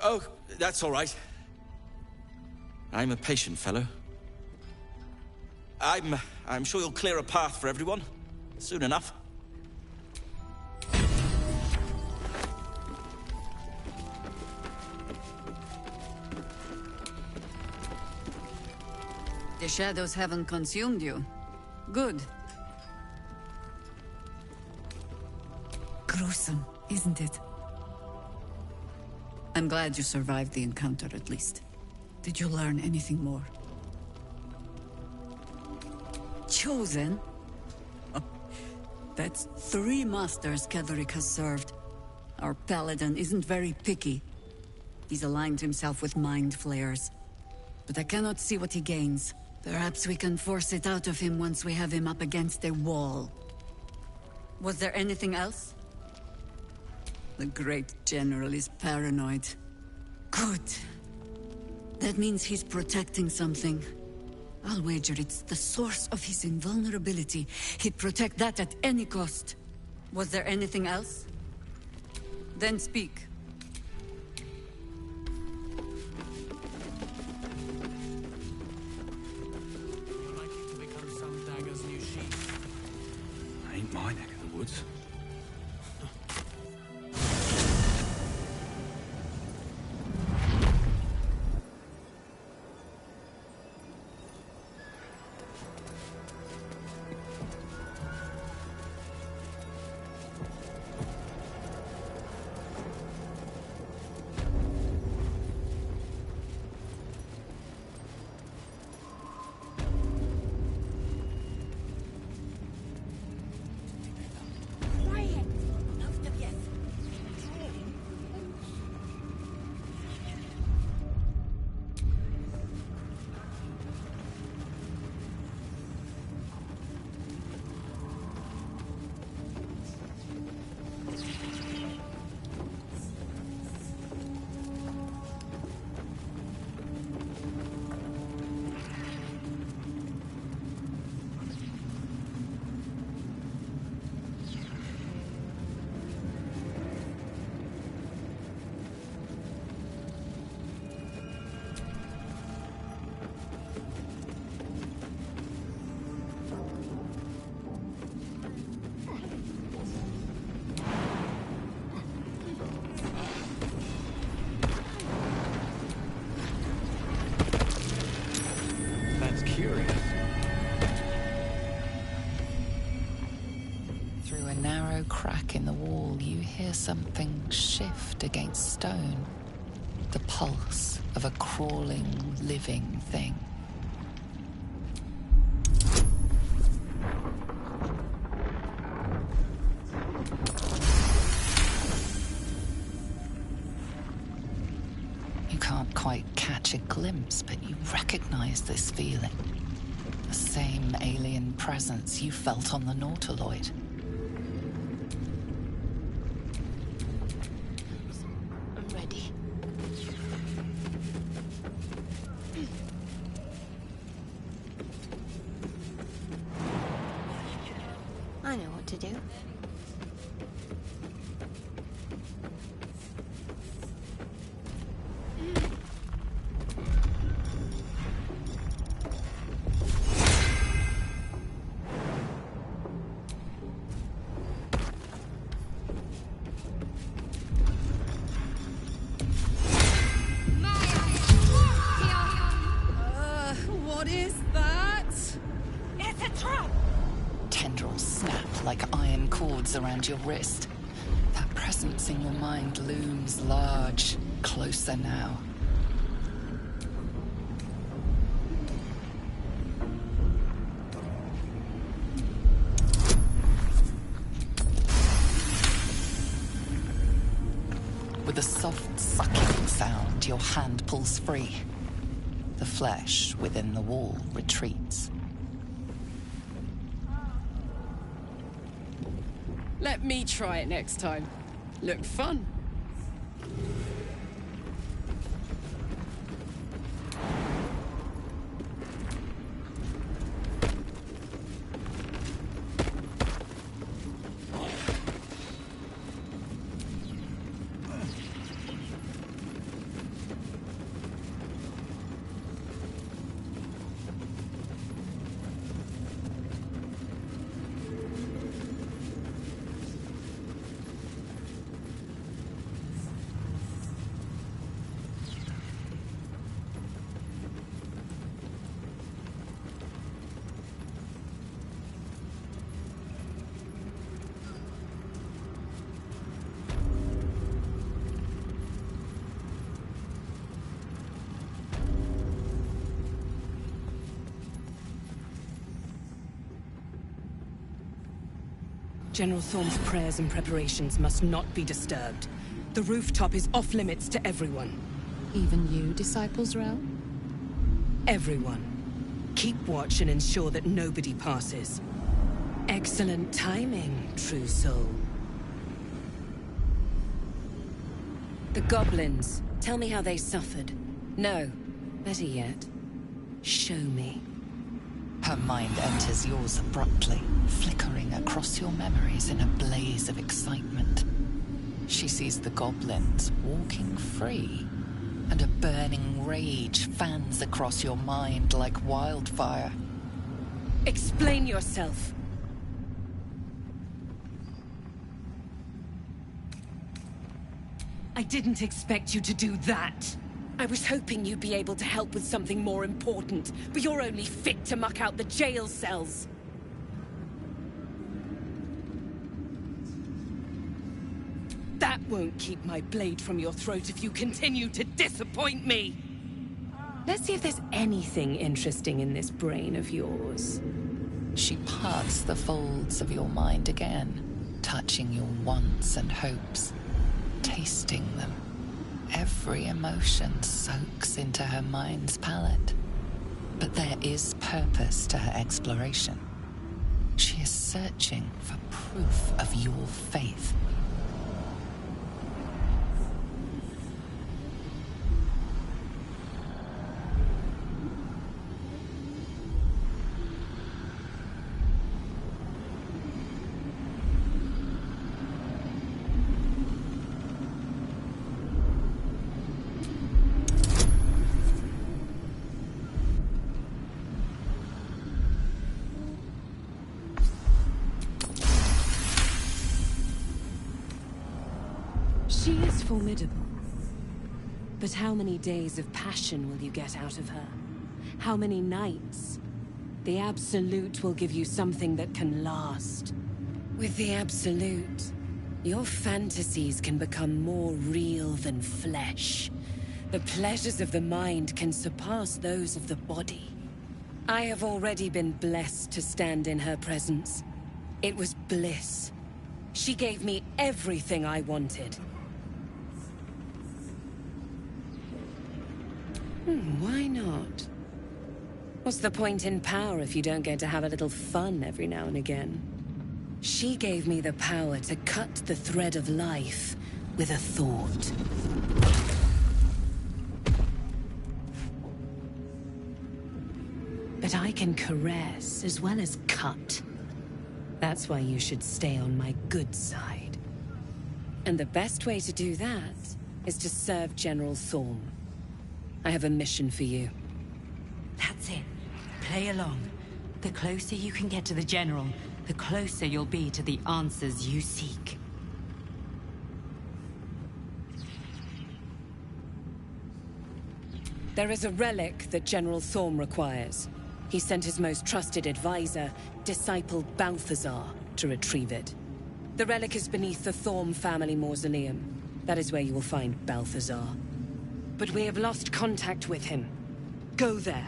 Speaker 1: Oh, that's all right. I'm a patient fellow. I'm sure you'll clear a path for everyone soon enough.
Speaker 24: The shadows haven't consumed you. Good. Gruesome, isn't it? I'm glad you survived the encounter, at least. Did you learn anything more? Chosen? Oh, that's 3 masters Ketheric has served. Our paladin isn't very picky. He's aligned himself with mind flayers. But I cannot see what he gains. Perhaps we can force it out of him once we have him up against a wall. Was there anything else? The great general is paranoid. Good. That means he's protecting something. I'll wager it's the source of his invulnerability. He'd protect that at any cost. Was there anything else? Then speak.
Speaker 15: Ain't my neck of the woods.
Speaker 3: crack in the wall, you hear something shift against stone. The pulse of a crawling, living thing. You can't quite catch a glimpse, but you recognize this feeling. The same alien presence you felt on the Nautiloid.
Speaker 17: I'm ready. I know what to do.
Speaker 3: What is that? It's a trap! Tendrils snap like iron cords around your wrist. That presence in your mind looms large, closer now. With a soft sucking sound, your hand pulls free. The flesh within the wall retreats.
Speaker 10: Let me try it next time. Look fun.
Speaker 7: General Thorm's prayers and preparations must not be disturbed. The rooftop is off-limits to everyone.
Speaker 10: Even you, Disciples Rel?
Speaker 7: Everyone. Keep watch and ensure that nobody passes. Excellent timing, true soul. The goblins. Tell me how they suffered. No. Better yet, show me.
Speaker 3: Her mind enters yours abruptly, flickering across your memories in a blaze of excitement. She sees the goblins walking free, and a burning rage fans across your mind like wildfire.
Speaker 7: Explain yourself. I didn't expect you to do that. I was hoping you'd be able to help with something more important, but you're only fit to muck out the jail cells. That won't keep my blade from your throat if you continue to disappoint me. Let's see if there's anything interesting in this brain of yours.
Speaker 3: She parts the folds of your mind again, touching your wants and hopes, tasting them. Every emotion soaks into her mind's palate. But there is purpose to her exploration. She is searching for proof of your faith.
Speaker 7: She is formidable. But how many days of passion will you get out of her? How many nights? The Absolute will give you something that can last. With the Absolute, your fantasies can become more real than flesh. The pleasures of the mind can surpass those of the body. I have already been blessed to stand in her presence. It was bliss. She gave me everything I wanted. Why not? What's the point in power if you don't get to have a little fun every now and again? She gave me the power to cut the thread of life with a thought. But I can caress as well as cut. That's why you should stay on my good side. And the best way to do that is to serve General Thorm. I have a mission for you.
Speaker 4: That's it. Play along. The closer you can get to the General, the closer you'll be to the answers you seek.
Speaker 7: There is a relic that General Thorm requires. He sent his most trusted advisor, disciple Balthazar, to retrieve it. The relic is beneath the Thorm family mausoleum. That is where you will find Balthazar. But we have lost contact with him. Go there,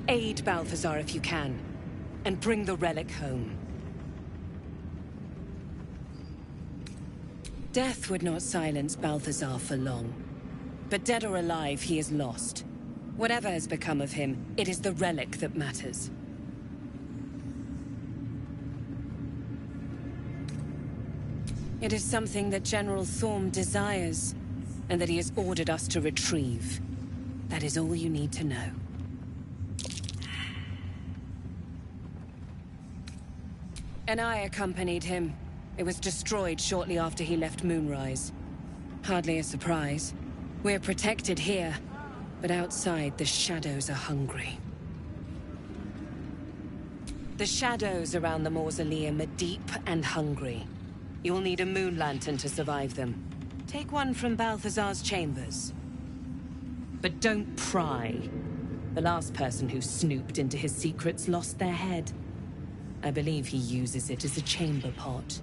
Speaker 7: aid Balthazar if you can, and bring the relic home. Death would not silence Balthazar for long. But dead or alive, he is lost. Whatever has become of him, it is the relic that matters. It is something that General Thorm desires, and that he has ordered us to retrieve. That is all you need to know. And I accompanied him. It was destroyed shortly after he left Moonrise. Hardly a surprise. We're protected here. But outside, the shadows are hungry. The shadows around the mausoleum are deep and hungry. You'll need a moon lantern to survive them. Take one from Balthazar's chambers. But don't pry. The last person who snooped into his secrets lost their head. I believe he uses it as a chamber pot.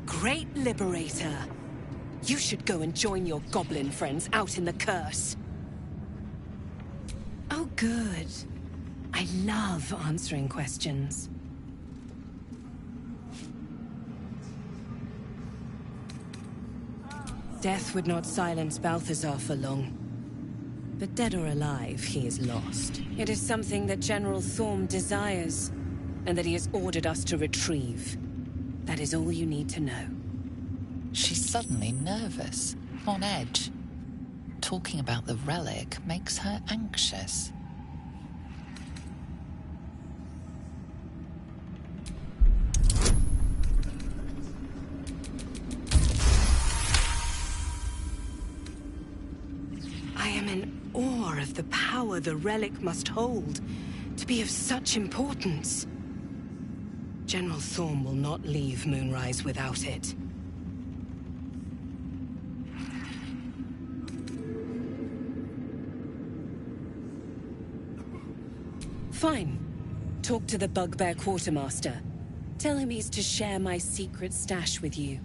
Speaker 7: Great Liberator! You should go and join your goblin friends out in the curse. Oh, good. I love answering questions. Death would not silence Balthazar for long. But dead or alive, he is lost. It is something that General Thorm desires, and that he has ordered us to retrieve. That is all you need to know.
Speaker 3: She's suddenly nervous, on edge. Talking about the relic makes her anxious.
Speaker 7: I am in awe of the power the relic must hold to be of such importance. General Thorm will not leave Moonrise without it. Fine. Talk to the Bugbear Quartermaster. Tell him he's to share my secret stash with you.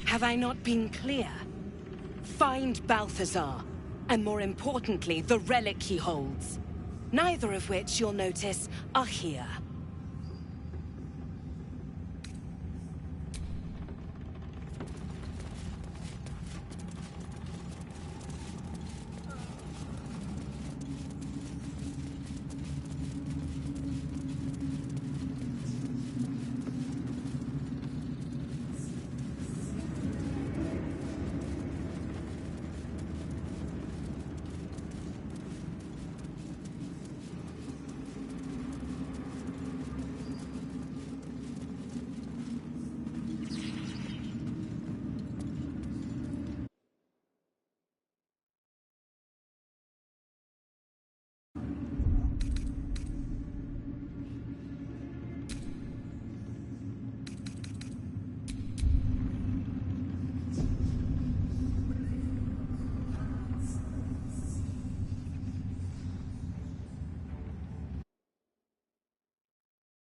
Speaker 7: Have I not been clear? Find Balthazar, and more importantly, the relic he holds. Neither of which, you'll notice, are here.